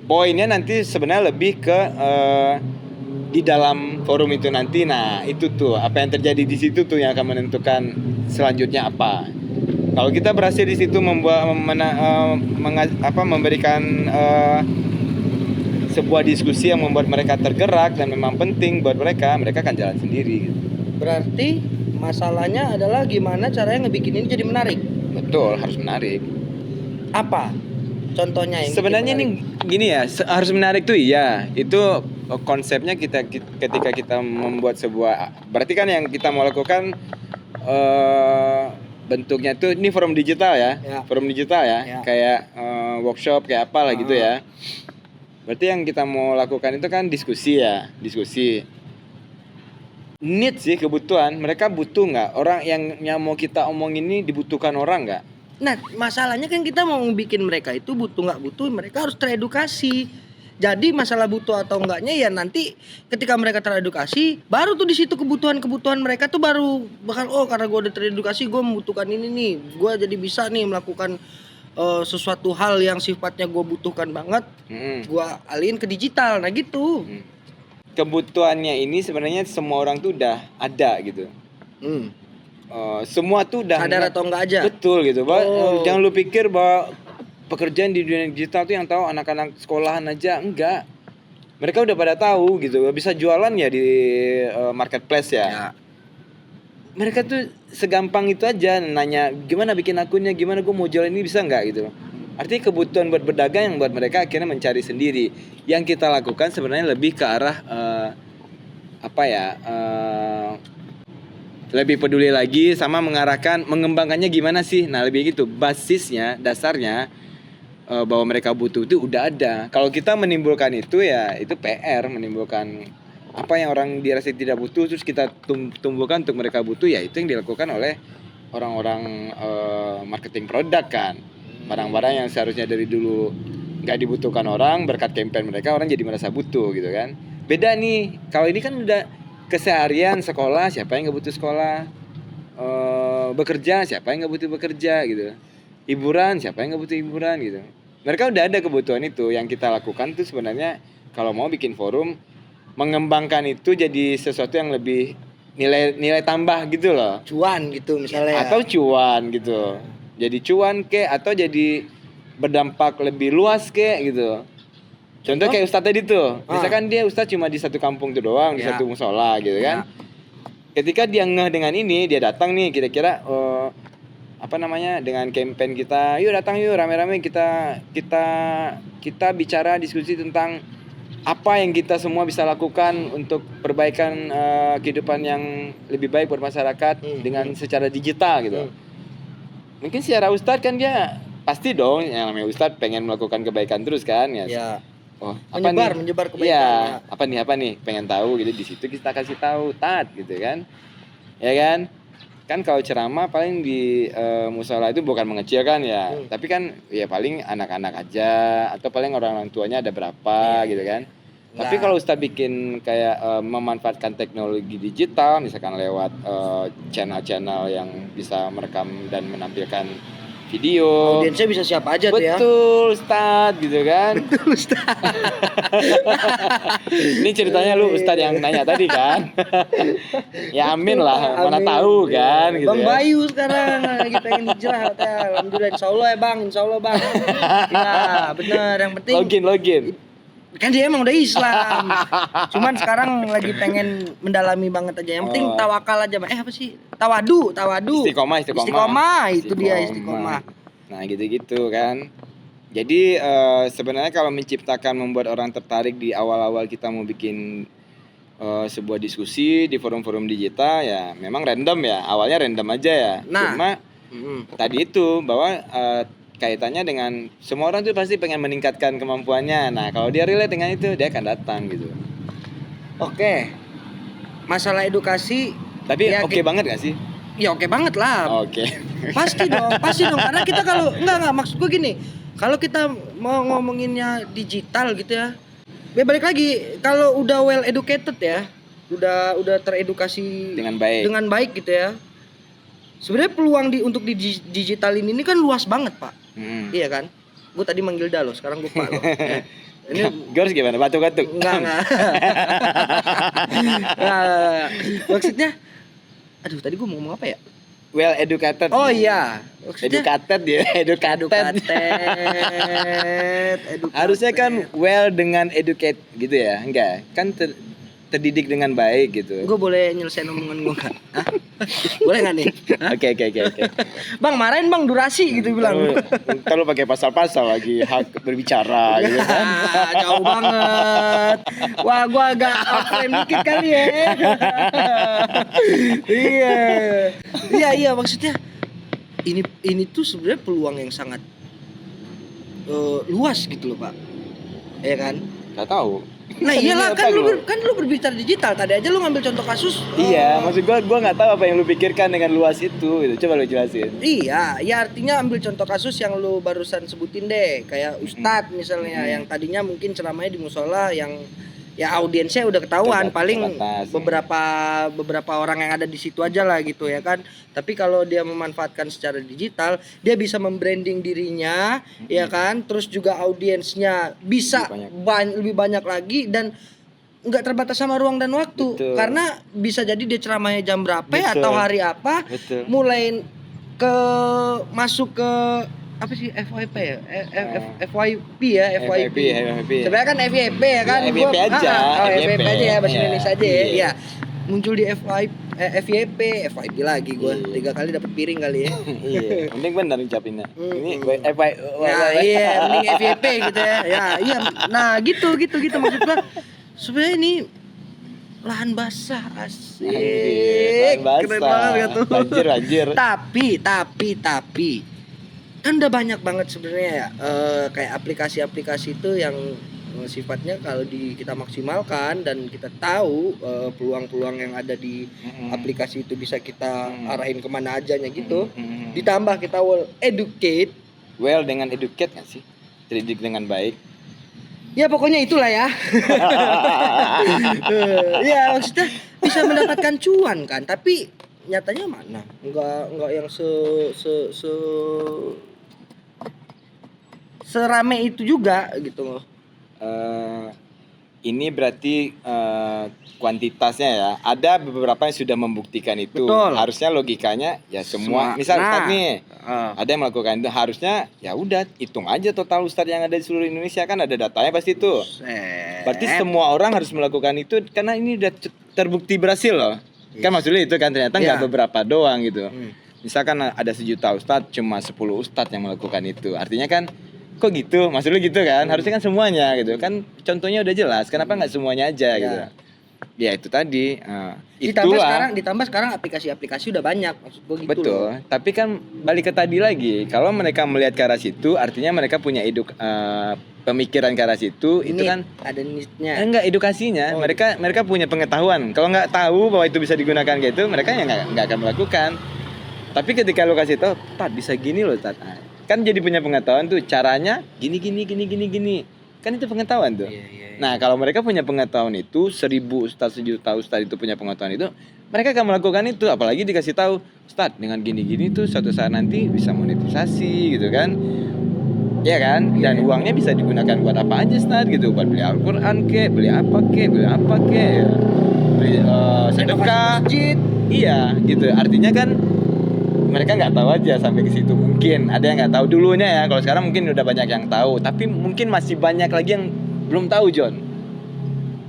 S1: Poinnya nanti sebenarnya lebih ke di dalam forum itu nanti. Nah itu tuh apa yang terjadi di situ tuh yang akan menentukan selanjutnya apa. Kalau kita berhasil di situ memberikan sebuah diskusi yang membuat mereka tergerak dan memang penting buat mereka akan jalan sendiri.
S2: Berarti masalahnya adalah gimana caranya ngebikin ini jadi menarik.
S1: Betul, harus menarik.
S2: Apa contohnya yang
S1: sebenarnya nih gini ya, harus menarik tuh iya. Itu konsepnya ketika kita membuat sebuah, berarti kan yang kita mau lakukan bentuknya tuh ini forum digital ya. Forum digital ya. Kayak workshop kayak apa lah gitu ya. Berarti yang kita mau lakukan itu kan diskusi. Need sih, kebutuhan. Mereka butuh nggak? Orang yang mau kita omongin ini dibutuhkan orang nggak?
S2: Nah, masalahnya kan kita mau bikin mereka itu butuh nggak butuh, mereka harus teredukasi. Jadi masalah butuh atau enggaknya ya nanti ketika mereka teredukasi, baru tuh di situ kebutuhan mereka tuh baru bakal karena gue udah teredukasi, gue membutuhkan ini nih, gue jadi bisa nih melakukan sesuatu hal yang sifatnya gue butuhkan banget, gue alihin ke digital, nah gitu.
S1: Kebutuhannya ini sebenarnya semua orang tuh udah ada gitu. Semua tuh udah
S2: sadar atau enggak aja.
S1: Betul gitu, jangan lu pikir bahwa pekerjaan di dunia digital tuh yang tahu anak-anak sekolahan aja, enggak. Mereka udah pada tahu gitu, bisa jualan ya di marketplace ya. Mereka tuh segampang itu aja nanya gimana bikin akunnya, gimana gue mau jual ini, bisa enggak gitu. Artinya kebutuhan buat berdagang yang buat mereka akhirnya mencari sendiri. Yang kita lakukan sebenarnya lebih ke arah lebih peduli lagi sama mengarahkan, mengembangkannya gimana sih. Nah lebih gitu, basisnya, dasarnya bahwa mereka butuh itu udah ada. Kalau kita menimbulkan itu ya itu PR, menimbulkan apa yang orang dirasa tidak butuh terus kita tumbuhkan untuk mereka butuh, ya itu yang dilakukan oleh orang-orang marketing produk kan. Barang-barang yang seharusnya dari dulu nggak dibutuhkan orang, berkat campaign mereka orang jadi merasa butuh gitu kan. Beda nih, kalau ini kan udah keseharian, sekolah, siapa yang nggak butuh sekolah, bekerja, siapa yang nggak butuh bekerja gitu, hiburan, siapa yang nggak butuh hiburan gitu. Mereka udah ada kebutuhan itu. Yang kita lakukan tuh sebenarnya kalau mau bikin forum, mengembangkan itu jadi sesuatu yang lebih nilai tambah gitu loh, cuan gitu misalnya, atau cuan gitu, jadi cuan atau jadi berdampak lebih luas gitu. Contoh kayak Ustadz tadi tuh, misalkan dia Ustadz cuma di satu kampung tuh doang, di satu musola gitu kan. Ketika dia ngeh dengan ini, dia datang nih kira-kira dengan campaign kita, yuk datang yuk rame-rame kita bicara diskusi tentang apa yang kita semua bisa lakukan untuk perbaikan kehidupan yang lebih baik buat masyarakat dengan secara digital gitu. Mungkin secara Ustadz kan dia pasti dong yang namanya Ustadz pengen melakukan kebaikan terus kan ya. Menyebar kebaikan. Iya, apa nih pengen tahu gitu, di situ kita kasih tahu gitu kan. Ya kan? Kan kalau ceramah paling di musola itu bukan mengecilkan ya, tapi kan ya paling anak-anak aja atau paling orang tuanya ada berapa gitu kan. Tapi kalau Ustadz bikin kayak memanfaatkan teknologi digital misalkan lewat channel-channel yang bisa merekam dan menampilkan video.
S2: Audiensnya bisa siapa aja tuh ya.
S1: Betul, Ustadz gitu kan.
S2: Betul, Ustaz.
S1: Ini ceritanya lu Ustadz yang nanya tadi kan. Ya amin lah, mana
S2: Amin.
S1: tahu kan gitu.
S2: Bang
S1: ya.
S2: Bayu sekarang lagi pengen hijrah hotel. Alhamdulillah, insyaallah ya Bang, insyaallah Bang. Iya, bener, yang penting
S1: Login.
S2: kan dia emang udah Islam. Cuman sekarang lagi pengen mendalami banget aja. Yang penting tawakal aja, Bang. Apa sih? Tawadu. Istiqomah, itu dia istiqomah.
S1: Nah, gitu-gitu kan. Jadi sebenarnya kalau membuat orang tertarik di awal-awal kita mau bikin sebuah diskusi di forum-forum digital ya memang random ya. Awalnya random aja ya.
S2: Nah,
S1: cuma tadi itu bahwa kaitannya dengan semua orang tuh pasti pengen meningkatkan kemampuannya. Nah, kalau dia relate dengan itu, dia akan datang gitu.
S2: Oke. Masalah edukasi
S1: Tapi
S2: ya,
S1: oke banget gak sih?
S2: Ya oke banget lah.
S1: Oke.
S2: Pasti dong. Karena kita kalau enggak maksud gue gini. Kalau kita mau ngomonginnya digital gitu ya. Balik lagi kalau udah well educated ya, udah teredukasi
S1: Dengan baik
S2: gitu ya. Sebenarnya peluang untuk di digitalin ini kan luas banget, Pak. Iya kan? Gue tadi manggil Dalo, sekarang gue Pak loh. Ini
S1: gue harus gimana? Batuk-batuk?
S2: Enggak. Maksudnya aduh, tadi gue mau ngomong apa ya?
S1: Well educated.
S2: Oh iya. Maksudnya
S1: Educated. Harusnya kan well dengan educate gitu ya. Enggak. Kan terdidik dengan baik gitu.
S2: Gue boleh nyelesain omongan gue nggak? Boleh nggak nih?
S1: Oke.
S2: Bang marahin bang durasi gitu bilang.
S1: Ntar lu pakai pasal-pasal lagi hak berbicara gitu kan.
S2: Jauh banget. Wah, gue agak offline dikit kali ya. Iya maksudnya ini tuh sebenarnya peluang yang sangat luas gitu loh Pak. Ya kan?
S1: Gak tahu.
S2: Nah iyalah kan lu berbicara digital. Tadi aja lu ngambil contoh kasus.
S1: Iya, maksud gua nggak tahu apa yang lu pikirkan dengan luas itu gitu. Coba lu jelasin.
S2: Iya, ya artinya ambil contoh kasus yang lu barusan sebutin deh, kayak Ustadz misalnya yang tadinya mungkin ceramahnya di musola yang ya audiensnya udah ketahuan paling beberapa orang yang ada di situ aja lah gitu ya kan. Tapi kalau dia memanfaatkan secara digital, dia bisa membranding dirinya ya kan, terus juga audiensnya bisa lebih banyak lagi dan nggak terbatas sama ruang dan waktu. Betul. Karena bisa jadi dia ceramahnya jam berapa atau hari apa. Betul. Mulai masuk ke apa sih FYP ya? FYP ya, FYP. Sebenarnya kan FYP ya kan?
S1: FYP aja.
S2: FYP aja ya, bahasa Indonesia aja ya. Ya. Muncul di FYP lagi gue 3 kali dapat piring kali ya.
S1: Iya, mending benar ucapinnya. Ini FYP.
S2: Nah, iya, mending FYP gitu ya. Ya, iya. Nah, gitu maksud gue. Sebenarnya ini lahan basah asik.
S1: Lahan basah.
S2: Keren banget tuh.
S1: Banjir.
S2: Tapi kan udah banyak banget sebenarnya ya kayak aplikasi-aplikasi itu yang sifatnya kalau kita maksimalkan dan kita tahu peluang-peluang yang ada di aplikasi itu bisa kita arahin kemana ajanya gitu. Ditambah kita educate
S1: nggak sih? Terdidik dengan baik.
S2: Ya pokoknya itulah ya. Ya maksudnya bisa mendapatkan cuan kan, tapi nyatanya mana? Enggak yang serame itu juga gitu loh.
S1: Ini berarti kuantitasnya ya. Ada beberapa yang sudah membuktikan itu. Betul. Harusnya logikanya ya semua. Misal Ustadz nih, ada yang melakukan itu. Harusnya ya udah hitung aja total Ustadz yang ada di seluruh Indonesia, kan ada datanya pasti itu. Berarti semua orang harus melakukan itu karena ini udah terbukti berhasil loh. Kan maksudnya itu kan ternyata nggak beberapa doang gitu. Misalkan ada 1 juta Ustadz, cuma 10 Ustadz yang melakukan itu. Artinya kan kok gitu? Maksudnya gitu kan? Harusnya kan semuanya gitu. Kan contohnya udah jelas. Kenapa nggak semuanya aja gitu? Ya itu tadi.
S2: Ditambah sekarang aplikasi-aplikasi udah banyak, maksud gue gitu.
S1: Betul. Loh. Tapi kan balik ke tadi lagi. Kalau mereka melihat ke arah situ, artinya mereka punya pemikiran ke arah situ. Itu kan
S2: ada niche-nya.
S1: Enggak, edukasinya. Mereka punya pengetahuan. Kalau nggak tahu bahwa itu bisa digunakan gitu, mereka ya nggak akan melakukan. Tapi ketika lo kasih tahu, Tat bisa gini loh, Tat. Kan jadi punya pengetahuan tuh, caranya gini. Kan itu pengetahuan tuh. Nah, kalau mereka punya pengetahuan itu, 1000 ustaz, 1 juta ustaz itu punya pengetahuan itu, mereka akan melakukan itu, apalagi dikasih tahu, Ustadz dengan gini-gini tuh suatu saat nanti bisa monetisasi gitu kan. Ya kan? Dan uangnya bisa digunakan buat apa aja, Ustadz gitu, buat beli Al-Qur'an kek, beli apa kek, beli sedekah. Iya, gitu. Artinya kan mereka nggak tahu aja sampai ke situ. Mungkin ada yang nggak tahu dulunya ya. Kalau sekarang mungkin udah banyak yang tahu, tapi mungkin masih banyak lagi yang belum tahu, John.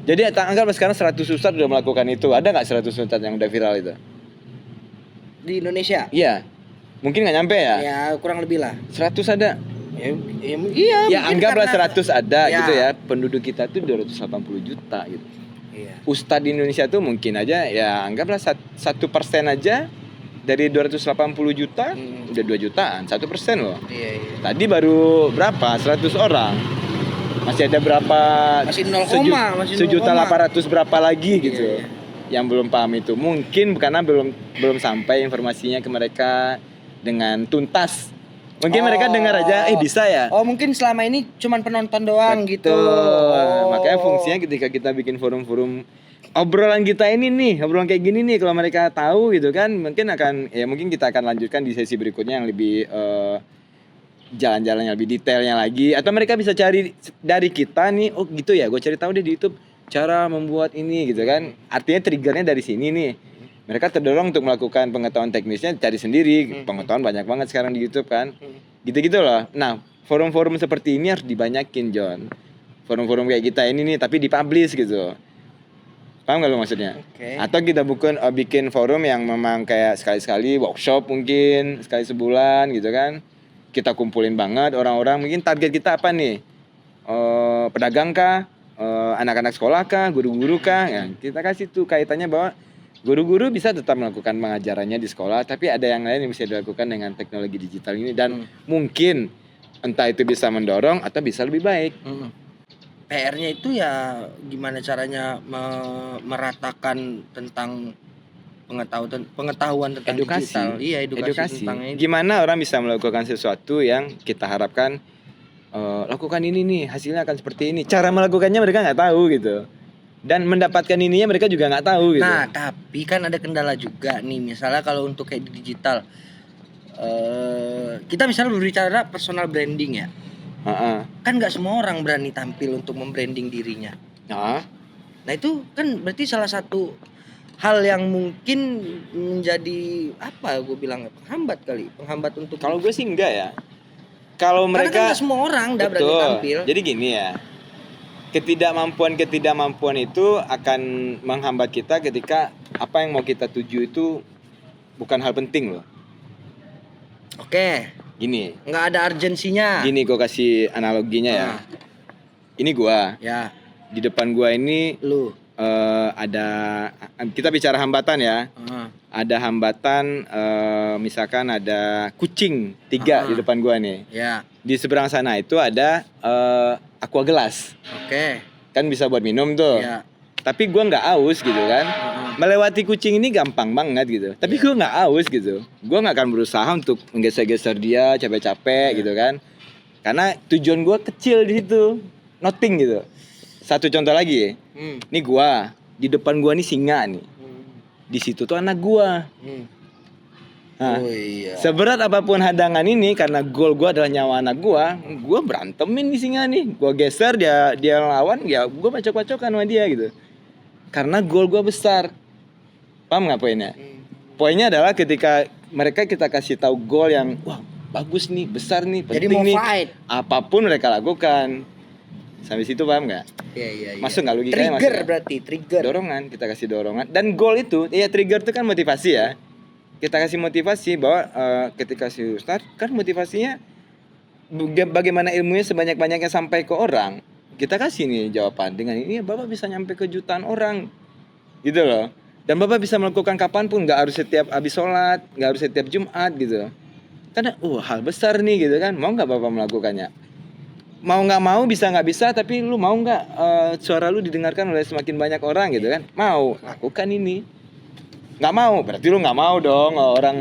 S1: Jadi anggap sekarang 100 ustadz udah melakukan itu. Ada nggak 100 ustadz yang udah viral itu?
S2: Di Indonesia?
S1: Iya. Mungkin nggak nyampe ya?
S2: Ya kurang lebih lah.
S1: 100 ada.
S2: Iya.
S1: Anggaplah 100 ada gitu ya. Penduduk kita tuh 280 juta gitu.
S2: Iya.
S1: Ustadz di Indonesia tuh mungkin aja ya anggaplah 1% aja dari 280 juta udah 2 jutaan, 1% loh. Iya. Tadi baru berapa? 100 orang. Masih ada berapa?
S2: Masih 0,
S1: sejuta 800 berapa lagi gitu. Iya. Yang belum paham itu. Mungkin karena belum sampai informasinya ke mereka dengan tuntas. Mungkin mereka dengar aja, bisa ya.
S2: Mungkin selama ini cuman penonton doang. Betul. Gitu.
S1: Makanya fungsinya ketika kita bikin forum-forum obrolan kita ini nih, obrolan kayak gini nih, kalau mereka tahu gitu kan, mungkin kita akan lanjutkan di sesi berikutnya yang lebih jalan-jalan yang lebih detailnya lagi, atau mereka bisa cari dari kita nih, oh gitu ya, gue cari tahu deh di YouTube cara membuat ini gitu kan. Artinya triggernya dari sini nih. Mereka terdorong untuk melakukan pengetahuan teknisnya, cari sendiri. Pengetahuan banyak banget sekarang di YouTube kan. Gitu-gitu loh. Nah, forum-forum seperti ini harus dibanyakin, John. Forum-forum kayak kita ini nih, tapi dipublish gitu. Paham gak lo maksudnya? Okay. Atau kita bikin forum yang memang kayak sekali-sekali workshop mungkin, sekali sebulan gitu kan. Kita kumpulin banget orang-orang, mungkin target kita apa nih? Pedagang kah? Anak-anak sekolah kah, guru-guru kah, ya, kita kasih tuh kaitannya bahwa guru-guru bisa tetap melakukan pengajarannya di sekolah, tapi ada yang lain yang bisa dilakukan dengan teknologi digital ini dan mungkin entah itu bisa mendorong atau bisa lebih baik.
S2: PR-nya itu ya gimana caranya meratakan tentang pengetahuan tentang digital. Iya, edukasi. Tentang itu.
S1: Gimana orang bisa melakukan sesuatu yang kita harapkan lakukan ini nih, hasilnya akan seperti ini. Cara melakukannya mereka nggak tahu gitu. Dan mendapatkan ininya mereka juga nggak tahu gitu.
S2: Nah, tapi kan ada kendala juga nih. Misalnya kalau untuk kayak di digital, kita misalnya berbicara personal branding ya. Kan nggak semua orang berani tampil untuk membranding dirinya. Nah itu kan berarti salah satu hal yang mungkin menjadi penghambat untuk.
S1: Kalau gue sih enggak ya. Kalau mereka,
S2: karena kan semua orang udah berani tampil.
S1: Jadi gini ya, ketidakmampuan itu akan menghambat kita ketika apa yang mau kita tuju itu bukan hal penting loh.
S2: Oke.
S1: Gini.
S2: Nggak ada urgensinya.
S1: Gini, gue kasih analoginya ya. Ini gua.
S2: Ya.
S1: Di depan gua ini.
S2: Lu.
S1: Ada, kita bicara hambatan ya. Ada hambatan, misalkan ada kucing 3 di depan gua nih.
S2: Ya.
S1: Di seberang sana itu ada aqua gelas.
S2: Oke.
S1: Kan bisa buat minum tuh.
S2: Ya.
S1: Tapi gua nggak aus gitu kan. Melewati kucing ini gampang banget gitu. Tapi gua nggak aus gitu. Gua nggak akan berusaha untuk menggeser-geser dia capek-capek gitu kan. Karena tujuan gua kecil di situ, nothing gitu. Satu contoh lagi, nih gua di depan gua nih singa nih, di situ tuh anak gua. Nah, seberat apapun hadangan ini, karena goal gua adalah nyawa anak gua berantemin nih singa nih, gua geser dia lawan, ya gua bacok-bacokan sama dia gitu. Karena goal gua besar, paham nggak poinnya? Poinnya adalah ketika mereka kita kasih tahu goal yang wah bagus nih, besar nih, penting nih, apapun mereka lakukan. Sampai situ paham nggak?
S2: Iya.
S1: Masuk nggak logikanya?
S2: Trigger berarti, trigger.
S1: Dorongan, kita kasih dorongan. Dan goal itu, ya trigger itu kan motivasi ya. Kita kasih motivasi bahwa ketika si Ustadz kan motivasinya bagaimana ilmunya sebanyak-banyaknya sampai ke orang. Kita kasih nih jawaban dengan ini Bapak bisa nyampe ke jutaan orang. Gitu loh. Dan Bapak bisa melakukan kapanpun, nggak harus setiap habis sholat, nggak harus setiap Jumat gitu. Karena hal besar nih gitu kan. Mau nggak Bapak melakukannya? Mau nggak mau, bisa nggak bisa, tapi lu mau nggak suara lu didengarkan oleh semakin banyak orang gitu kan? Mau, lakukan ini. Nggak mau, berarti lu nggak mau dong orang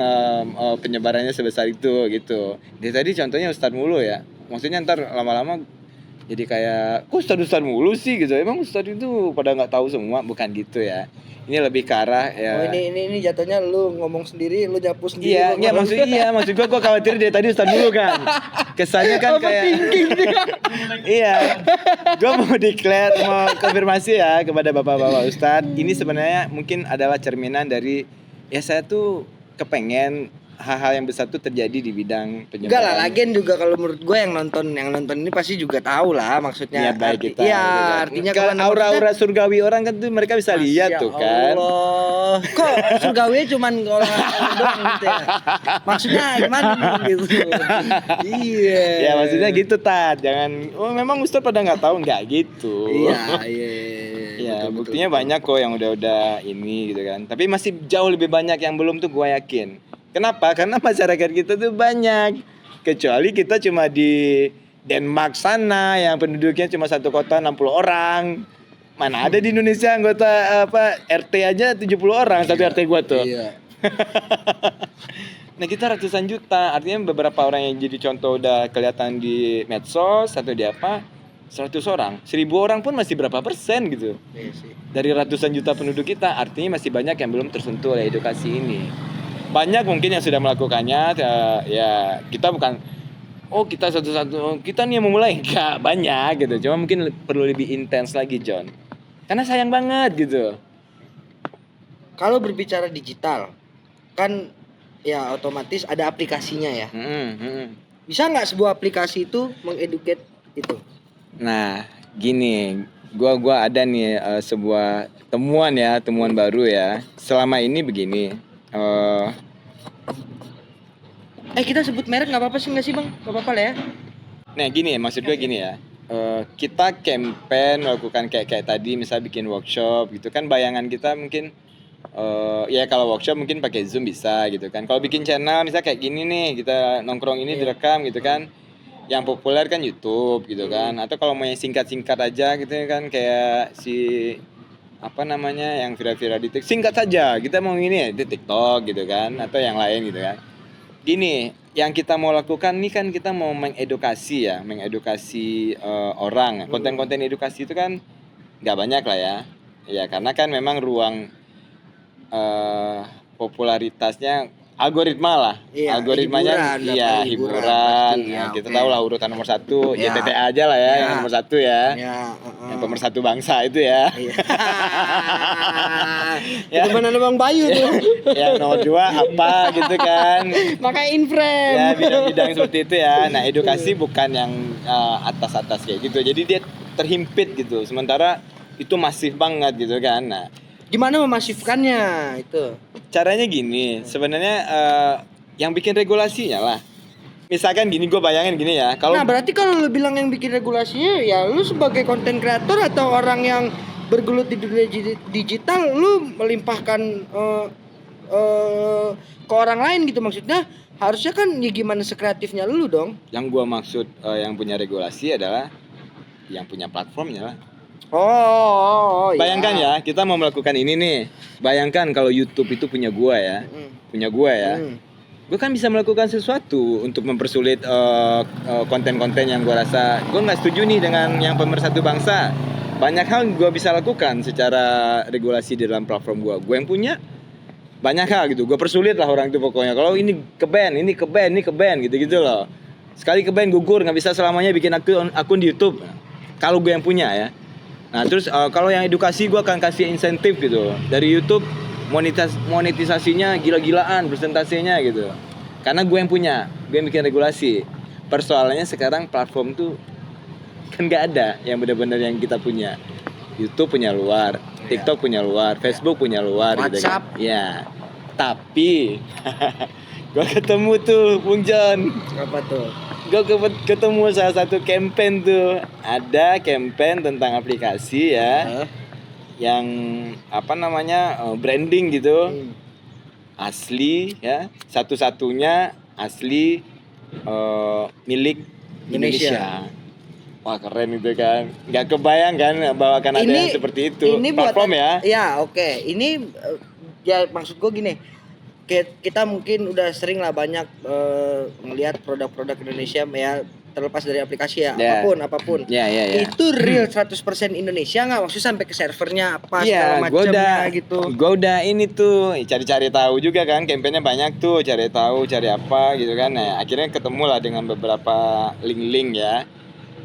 S1: penyebarannya sebesar itu gitu. Dia tadi contohnya Ustadz mulu ya. Maksudnya ntar lama-lama Jadi kayak, kok ustad mulu sih gitu. Emang ustad itu pada nggak tahu semua, bukan gitu ya. Ini lebih ke arah ya.
S2: Oh, ini jatuhnya lu ngomong sendiri, lu nyapu sendiri.
S1: Iya, maksud gua khawatir dari tadi ustad mulu kan. Kesannya kan kayak iya. Gua mau declare, mau konfirmasi ya kepada bapak-bapak ustad. Ini sebenarnya mungkin adalah cerminan dari ya saya tuh kepengen hal-hal yang besar tuh terjadi di bidang penyebaran.
S2: Enggak lah, lagian juga kalau menurut gue yang nonton ini pasti juga tahu lah maksudnya.
S1: Niat baik kita.
S2: Iya, artinya
S1: kalau aura-aura surgawi orang kan tuh mereka bisa lihat tuh kan.
S2: Allah. Kok surgawi cuman kalau doang gitu ya. Maksudnya gimana gitu. Iya.
S1: Ya maksudnya gitu Tat. Jangan memang Ustaz pada enggak tahu enggak gitu.
S2: Iya.
S1: Ya, buktinya banyak kok yang udah ini gitu kan. Tapi masih jauh lebih banyak yang belum tuh gue yakin. Kenapa? Karena masyarakat kita tuh banyak. Kecuali kita cuma di Denmark sana yang penduduknya cuma satu kota 60 orang. Mana ada di Indonesia anggota RT aja 70 orang satu RT gua tuh. Iya. Nah, kita ratusan juta. Artinya beberapa orang yang jadi contoh udah kelihatan di medsos atau di 100 orang, 1000 orang pun masih berapa persen gitu. Iya sih. Dari ratusan juta penduduk kita, artinya masih banyak yang belum tersentuh oleh edukasi ini. Banyak mungkin yang sudah melakukannya, ya kita bukan kita satu-satu kita nih yang memulai, enggak banyak gitu. Cuma mungkin perlu lebih intens lagi John, karena sayang banget gitu.
S2: Kalau berbicara digital kan ya otomatis ada aplikasinya ya. Bisa nggak sebuah aplikasi itu mengeduket itu?
S1: Nah gini, gua ada nih sebuah temuan baru ya. Selama ini begini.
S2: Kita sebut merek nggak apa-apa sih nggak sih bang? Nggak apa-apa lah ya.
S1: Nah gini, maksud gue gini ya. Kita campaign melakukan kayak tadi, misal bikin workshop gitu kan. Bayangan kita mungkin ya kalau workshop mungkin pakai Zoom bisa gitu kan. Kalau bikin channel misal kayak gini nih, kita nongkrong ini direkam gitu kan. Yang populer kan YouTube gitu kan. Atau kalau mau yang singkat-singkat aja gitu kan, kayak yang viral-viral di TikTok, singkat saja. Kita mau ini di TikTok gitu kan, atau yang lain gitu kan. Gini, yang kita mau lakukan nih kan kita mau mengedukasi orang. Konten-konten edukasi itu kan nggak banyak lah ya. Ya karena kan memang ruang popularitasnya algoritma lah. Iya, algoritmanya hiburan. Ya, kita tahu lah urutan nomor 1 ya. YTTA aja lah ya, yang nomor 1 ya. Yang pemersatu bangsa itu ya.
S2: Itu mana Bang Bayu tuh.
S1: Yang nomor 2 apa gitu kan.
S2: Makanya inframe.
S1: Ya bidang-bidang seperti itu ya. Nah edukasi bukan yang atas-atas kayak gitu. Jadi dia terhimpit gitu. Sementara itu masif banget gitu kan. Nah
S2: gimana memasifkannya itu?
S1: Caranya gini, sebenarnya yang bikin regulasinya lah. Misalkan gini, gue bayangin gini ya.
S2: Nah berarti kalau lu bilang yang bikin regulasinya, ya lu sebagai konten kreator atau orang yang bergelut di dunia digital, lu melimpahkan ke orang lain gitu maksudnya. Harusnya kan ya gimana sekreatifnya lu dong.
S1: Yang gue maksud yang punya regulasi adalah yang punya platformnya lah. Bayangkan ya, kita mau melakukan ini nih. Bayangkan kalau YouTube itu punya gua ya. Gua kan bisa melakukan sesuatu untuk mempersulit konten-konten yang gua rasa gua nggak setuju nih dengan yang pemersatu bangsa. Banyak hal gua bisa lakukan secara regulasi di dalam platform gua yang punya. Banyak hal gitu. Gua persulit lah orang itu pokoknya. Kalau ini ke ban gitu-gitu loh. Sekali ke ban gugur, nggak bisa selamanya bikin akun di YouTube. Kalau gue yang punya ya. Nah terus kalau yang edukasi gue akan kasih insentif gitu dari YouTube, monetisasinya gila-gilaan persentasenya gitu. Karena gue yang punya, gue yang bikin regulasi. Persoalannya sekarang platform tuh kan nggak ada yang benar-benar yang kita punya. YouTube punya luar, TikTok punya luar, Facebook punya luar,
S2: WhatsApp.
S1: Gitu kan. Ya, tapi gue ketemu tuh Bung John.
S2: Apa tuh?
S1: Gue ketemu salah satu campaign tuh. Ada campaign tentang aplikasi ya. Yang branding gitu. Asli ya. Satu-satunya asli milik Indonesia. Wah keren itu kan. Gak kebayang kan bahwa akan ada yang seperti itu.
S2: Ini
S1: platform ya.
S2: Ya oke. Ini ya maksud gue gini. Kita mungkin udah sering lah banyak melihat produk-produk Indonesia ya terlepas dari aplikasi ya, apapun. Itu real 100% Indonesia nggak? Maksudnya sampai ke servernya apa segala macamnya gitu.
S1: Gua udah ini tuh cari-cari tahu juga kan, kampanye banyak tuh, cari tahu, cari apa gitu kan. Nah, akhirnya ketemu lah dengan beberapa link-link ya.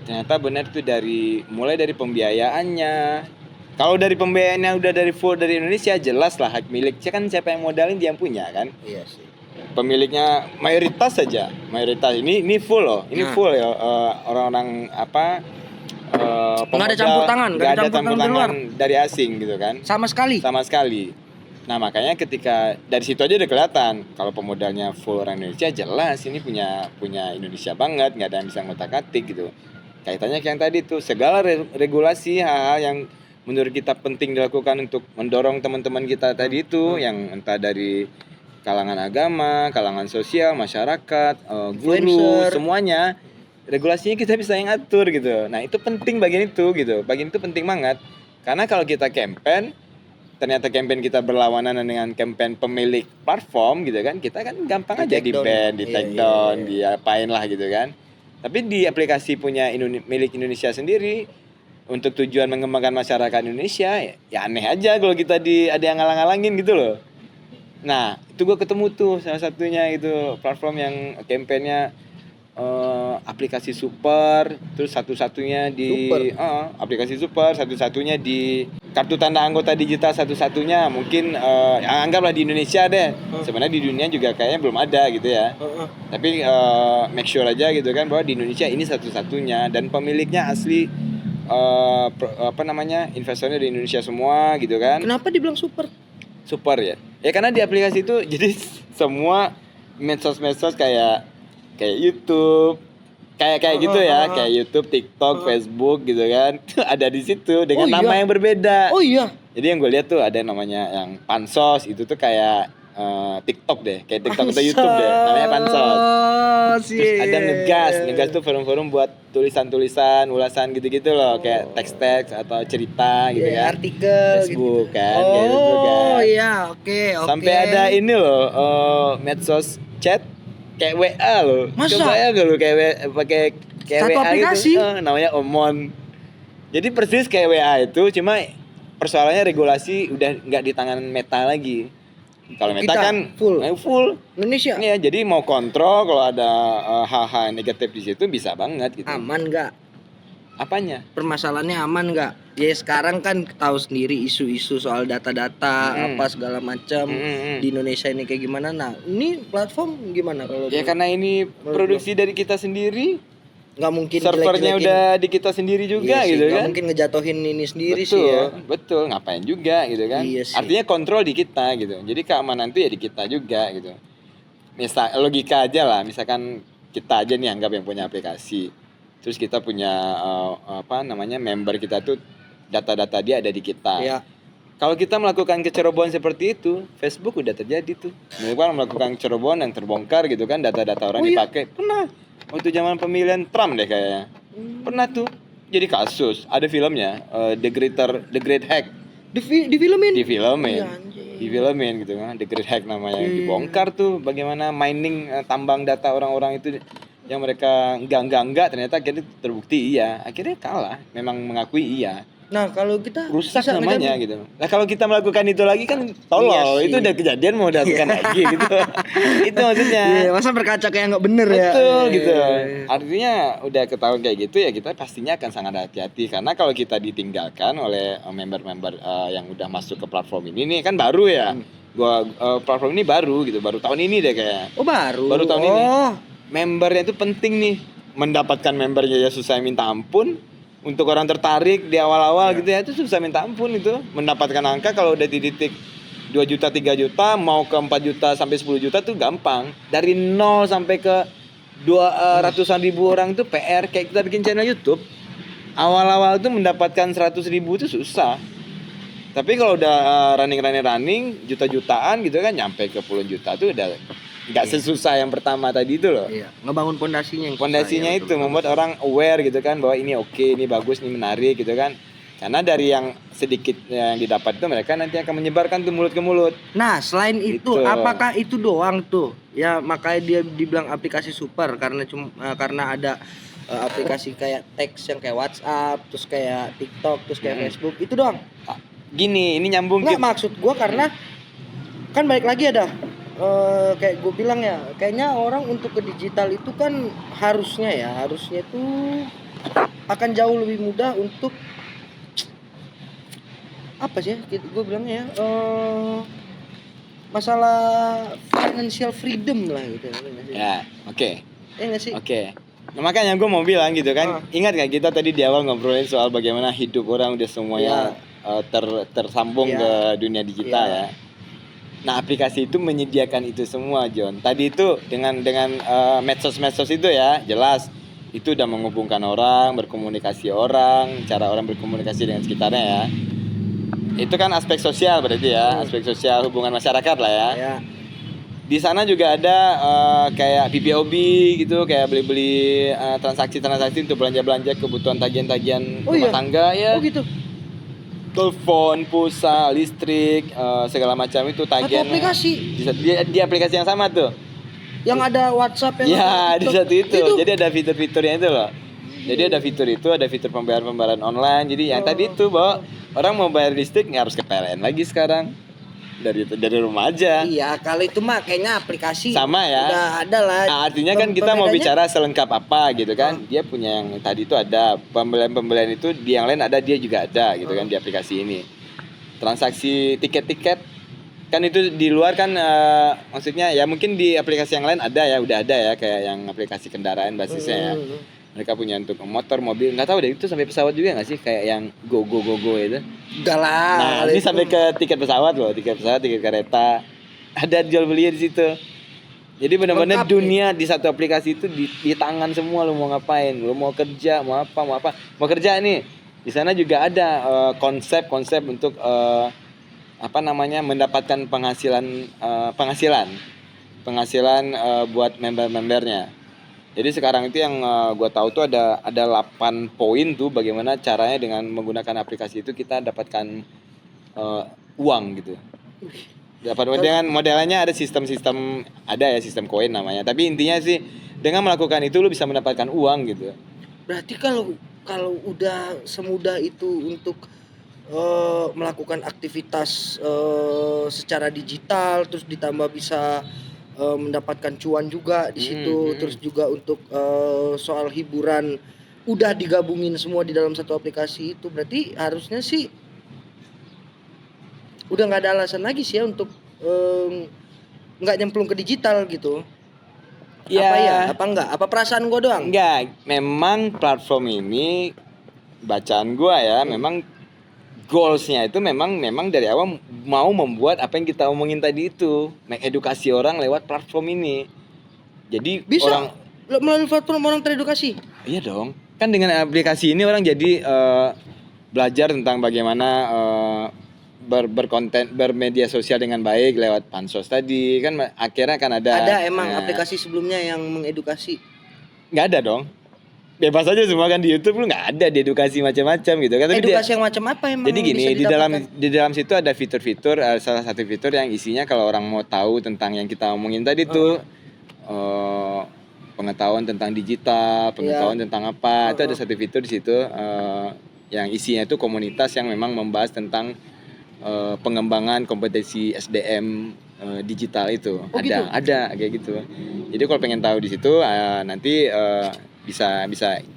S1: Ternyata benar tuh mulai dari pembiayaannya. Kalau dari pembiayaannya udah dari full dari Indonesia, jelas lah hak miliknya kan siapa yang modalin dia yang punya kan.
S2: Iya sih.
S1: Pemiliknya mayoritas ini full loh, full ya orang-orang apa
S2: nggak ada campur tangan,
S1: nggak ada campur tangan dari asing gitu kan.
S2: Sama sekali.
S1: Nah makanya ketika dari situ aja udah kelihatan kalau pemodalnya full orang Indonesia, jelas ini punya Indonesia banget, nggak ada yang bisa ngotak-atik gitu. Kaitannya kayak yang tadi tuh, segala regulasi hal-hal yang menurut kita penting dilakukan untuk mendorong teman-teman kita tadi itu, yang entah dari kalangan agama, kalangan sosial, masyarakat, guru, semuanya regulasinya kita bisa yang atur gitu. Nah itu penting bagian itu gitu, bagian itu penting banget. Karena kalau kita campaign, ternyata campaign kita berlawanan dengan campaign pemilik platform gitu kan, kita kan gampang aja di ban, di take down, diapain lah gitu kan. Tapi di aplikasi punya milik Indonesia sendiri, untuk tujuan mengembangkan masyarakat Indonesia, ya aneh aja kalau kita ada yang ngalang-ngalangin gitu loh. Nah, itu gue ketemu tuh salah satunya itu platform yang kampanyenya aplikasi super, terus satu-satunya di aplikasi super, satu-satunya di kartu tanda anggota digital, satu-satunya mungkin anggaplah di Indonesia deh. Sebenarnya di dunia juga kayaknya belum ada gitu ya. Tapi make sure aja gitu kan bahwa di Indonesia ini satu-satunya dan pemiliknya asli investornya di Indonesia semua gitu kan.
S2: Kenapa dibilang super
S1: ya? Ya karena di aplikasi itu jadi semua medsos kayak YouTube, kayak gitu ya, kayak YouTube, TikTok, Facebook gitu kan, ada di situ dengan nama yang berbeda.
S2: Oh iya.
S1: Jadi yang gue lihat tuh ada namanya yang Pansos, itu tuh kayak TikTok deh, kayak TikTok atau YouTube deh, namanya Pansos. Terus ada Ngegas tuh forum-forum buat tulisan-tulisan, ulasan gitu-gitu loh, kayak teks-teks atau cerita gitu kan.
S2: Artikel
S1: Facebook
S2: gitu.
S1: kan, kayak gitu kan.
S2: Oh iya, oke.
S1: Sampai ada ini loh, medsos chat kayak WA loh.
S2: Masa?
S1: Coba ya gak lu pakai
S2: satu
S1: WA
S2: aplikasi
S1: gitu. Namanya Omon. Jadi persis kayak WA itu, cuma persoalannya regulasi udah nggak di tangan Meta lagi. Kalau Meta kan full
S2: Indonesia.
S1: Iya, jadi mau kontrol kalau ada hal-hal negatif di situ bisa banget gitu.
S2: Aman nggak?
S1: Apanya?
S2: Permasalahannya aman nggak? Ya sekarang kan tahu sendiri isu-isu soal data-data apa segala macam di Indonesia ini kayak gimana. Nah, ini platform gimana kalau?
S1: Ya karena ini produksi dari kita sendiri.
S2: Nggak mungkin
S1: servernya udah di kita sendiri juga gitu kan.
S2: Nggak mungkin ngejatuhin ini sendiri sih ya.
S1: Betul, ngapain juga gitu kan. Artinya kontrol di kita gitu. Jadi keamanan itu ya di kita juga gitu. Misal logika aja lah, misalkan kita aja nih anggap yang punya aplikasi. Terus kita punya member kita tuh data-data dia ada di kita.
S2: Iya.
S1: Kalau kita melakukan kecerobohan seperti itu, Facebook udah terjadi tuh. Mereka melakukan kecerobohan yang terbongkar gitu kan, data-data orang dipakai. Pernah. Waktu zaman pemilihan Trump deh kayaknya. Pernah tuh jadi kasus, ada filmnya, The Great Hack.
S2: Difilmin.
S1: Difilmin gitu kan, The Great Hack namanya. Dibongkar tuh bagaimana mining tambang data orang-orang itu yang mereka enggak ternyata akhirnya terbukti iya. Akhirnya kalah, memang mengakui iya.
S2: Nah, kalau kita
S1: rusak namanya gitu. Nah, kalau kita melakukan itu lagi kan tolol. Itu udah kejadian mau dilakukan lagi gitu. Itu maksudnya.
S2: Iya, masa berkaca kayak enggak bener ya.
S1: Betul gitu. Artinya udah ketahuan kayak gitu ya kita pastinya akan sangat hati-hati karena kalau kita ditinggalkan oleh member-member yang udah masuk ke platform ini nih kan baru ya. Platform ini baru gitu, baru tahun ini deh kayaknya.
S2: Oh, baru.
S1: Baru tahun ini. Membernya itu penting nih. Mendapatkan membernya ya susah minta ampun. Untuk orang tertarik di awal-awal gitu ya itu susah minta ampun itu. Mendapatkan angka kalau udah di titik 2 juta, 3 juta mau ke 4 juta sampai 10 juta tuh gampang. Dari 0 sampai ke 200-an ribu orang itu PR. Kayak kita bikin channel YouTube. Awal-awal tuh mendapatkan 100 ribu itu susah. Tapi kalau udah running juta-jutaan gitu kan nyampe ke puluhan juta tuh udah nggak sesusah yang pertama tadi itu loh.
S2: Iya, ngebangun pondasinya
S1: ya, itu membuat orang aware gitu kan bahwa ini oke, ini bagus, ini menarik gitu kan. Karena dari yang sedikit yang didapat itu mereka nanti akan menyebarkan tuh mulut ke mulut.
S2: Nah, selain itu apakah itu doang tuh? Ya makanya dia dibilang aplikasi super karena ada aplikasi kayak teks yang kayak WhatsApp, terus kayak TikTok, terus kayak Facebook, itu doang.
S1: Gini, ini nyambung.
S2: Nggak, maksud gue karena kan balik lagi ada kayak gue bilang ya, kayaknya orang untuk ke digital itu kan harusnya itu akan jauh lebih mudah untuk apa sih gue bilangnya ya, masalah financial freedom lah gitu
S1: ya. Oke.
S2: Ya nggak sih?
S1: Oke. Nah, makanya gue mau bilang gitu kan, ingat gak kita tadi di awal ngobrolin soal bagaimana hidup orang udah semuanya tersambung ke dunia digital ya. Nah, aplikasi itu menyediakan itu semua, John. Tadi itu dengan medsos-medsos itu ya, jelas itu udah menghubungkan orang, berkomunikasi orang, cara orang berkomunikasi dengan sekitarnya ya. Itu kan aspek sosial berarti ya, aspek sosial hubungan masyarakat lah ya. Di sana juga ada kayak PPOB gitu, kayak beli-beli transaksi-transaksi untuk belanja-belanja kebutuhan tagihan-tagihan rumah tangga ya. Oh gitu. Telepon, pulsa, listrik, segala macam itu tagihan.
S2: Satu aplikasi.
S1: Di aplikasi yang sama tuh.
S2: Yang ada WhatsApp yang
S1: ya, di satu itu. Jadi ada fitur-fiturnya itu loh. Jadi ada fitur itu, ada fitur pembayaran online. Jadi yang tadi itu bahwa orang mau bayar listrik nggak harus ke PLN lagi sekarang. Dari rumah aja. Iya, kalau itu mah kayaknya aplikasi sama ya. Udah ada lah. Nah, artinya kan kita mau bicara selengkap apa gitu kan. Dia punya yang tadi itu ada pembelian itu, di yang lain ada, dia juga ada gitu kan di aplikasi ini. Transaksi tiket-tiket kan itu di luar kan, maksudnya ya mungkin di aplikasi yang lain ada ya, udah ada ya, kayak yang aplikasi kendaraan basisnya ya. Mereka punya untuk motor, mobil, nggak tahu deh itu sampai pesawat juga nggak sih, kayak yang go itu. Enggak lah. Nah, ini sampai ke tiket pesawat loh, tiket pesawat, tiket kereta, ada jual beli di situ. Jadi benar-benar dunia di satu aplikasi itu di tangan semua. Lo mau ngapain, lo mau kerja, mau mau kerja nih. Di sana juga ada konsep untuk mendapatkan penghasilan buat membernya. Jadi sekarang itu yang gue tahu tuh ada 8 poin tuh bagaimana caranya dengan menggunakan aplikasi itu kita dapatkan uang gitu. Dengan modelnya ada sistem koin namanya. Tapi intinya sih dengan melakukan itu lu bisa mendapatkan uang gitu.
S2: Berarti kalau udah semudah itu untuk melakukan aktivitas secara digital, terus ditambah bisa mendapatkan cuan juga di situ, terus juga untuk soal hiburan udah digabungin semua di dalam satu aplikasi itu, berarti harusnya sih udah nggak ada alasan lagi sih ya untuk nggak nyemplung ke digital gitu.
S1: Ya,
S2: apa perasaan gue doang?
S1: Enggak, memang platform ini bacaan gue ya, memang goalsnya itu memang dari awal mau membuat apa yang kita omongin tadi itu, mengedukasi orang lewat platform ini. Jadi
S2: bisa melalui platform orang teredukasi.
S1: Iya dong. Kan dengan aplikasi ini orang jadi belajar tentang bagaimana berkonten, bermedia sosial dengan baik lewat pansos tadi. Kan akhirnya kan ada
S2: emang aplikasi sebelumnya yang mengedukasi.
S1: Nggak ada dong. Bebas aja semua kan di YouTube, lu nggak ada di edukasi macam-macam gitu kan. Tapi
S2: edukasi yang macam apa emang?
S1: Jadi gini, di dalam situ ada fitur-fitur, salah satu fitur yang isinya kalau orang mau tahu tentang yang kita omongin tadi tuh pengetahuan tentang digital, pengetahuan tentang apa, itu ada satu fitur di situ yang isinya itu komunitas yang memang membahas tentang pengembangan kompetensi SDM digital itu. Ada kayak gitu. Jadi kalau pengen tahu di situ nanti bisa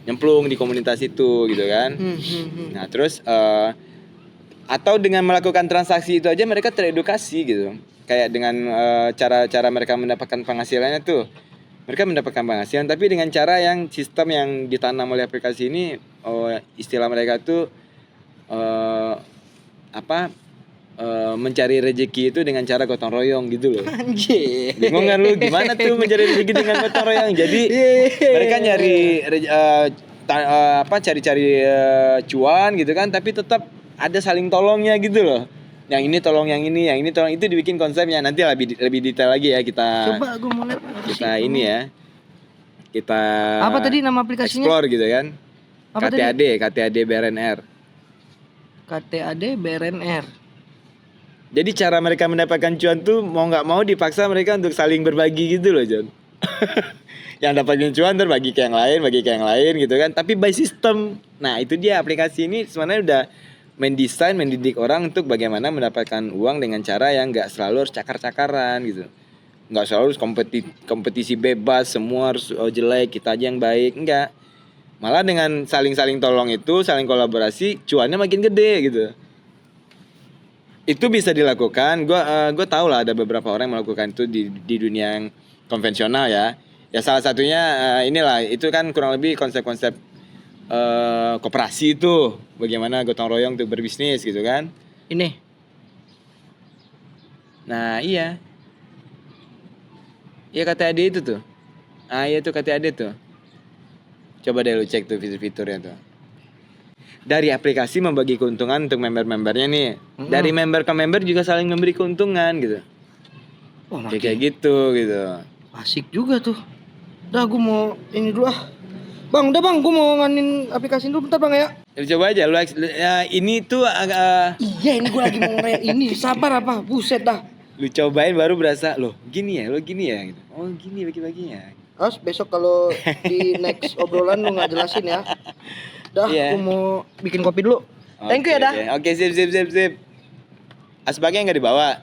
S1: nyemplung di komunitas itu gitu kan. Nah terus atau dengan melakukan transaksi itu aja mereka teredukasi gitu. Kayak dengan cara mereka mendapatkan penghasilannya tuh, mereka mendapatkan penghasilan tapi dengan cara yang sistem yang ditanam oleh aplikasi ini, istilah mereka tuh mencari rezeki itu dengan cara gotong royong gitu loh.
S2: Anjir.
S1: Bingung kan lu gimana tuh mencari rezeki dengan gotong royong? Jadi mereka nyari cari-cari cuan gitu kan, tapi tetap ada saling tolongnya gitu loh. Yang ini tolong yang ini tolong itu, dibikin konsepnya. Nanti lebih detail lagi ya kita.
S2: Coba gue mau lihat.
S1: Kita ini ya. Kita
S2: apa tadi nama aplikasinya?
S1: Explore gitu kan. Apa KTAD BRNR.
S2: KTAD BRNR.
S1: Jadi cara mereka mendapatkan cuan tuh mau nggak mau dipaksa mereka untuk saling berbagi gitu loh, John. yang dapat cuan terbagi ke yang lain gitu kan, tapi by system. Nah itu dia, aplikasi ini sebenarnya udah mendidik orang untuk bagaimana mendapatkan uang dengan cara yang nggak selalu harus cakar-cakaran gitu, nggak selalu harus kompetisi bebas, semua harus jelek, kita aja yang baik, enggak. Malah dengan saling tolong itu, saling kolaborasi, cuannya makin gede gitu. Itu bisa dilakukan. Gue tahu lah ada beberapa orang yang melakukan itu di dunia yang konvensional ya. Ya salah satunya inilah, itu kan kurang lebih konsep-konsep koperasi itu, bagaimana gotong royong untuk berbisnis gitu kan.
S2: Ini.
S1: Nah iya. Iya kata Ade itu tuh. Iya tuh kata Ade tuh. Coba deh lu cek tuh fitur-fiturnya tuh. Dari aplikasi membagi keuntungan untuk member-membernya nih. Dari member ke member juga saling memberi keuntungan gitu.
S2: Wah,
S1: kayak gitu.
S2: Asik juga tuh. Udah gue mau ini dulu ah. Bang, udah bang, gue mau nganin aplikasi dulu bentar bang ya.
S1: Coba aja lu ya, ini tuh agak
S2: iya, ini gue lagi mau ngeliat ini. Sabar apa? Buset dah.
S1: Lu cobain baru berasa, loh gini ya gitu. Oh gini bagi-baginya.
S2: As, besok kalau di next obrolan lu nggak jelasin ya. Dah, aku mau bikin kopi dulu. Thank you ya dah.
S1: Oke, sip. Asbaknya nggak dibawa.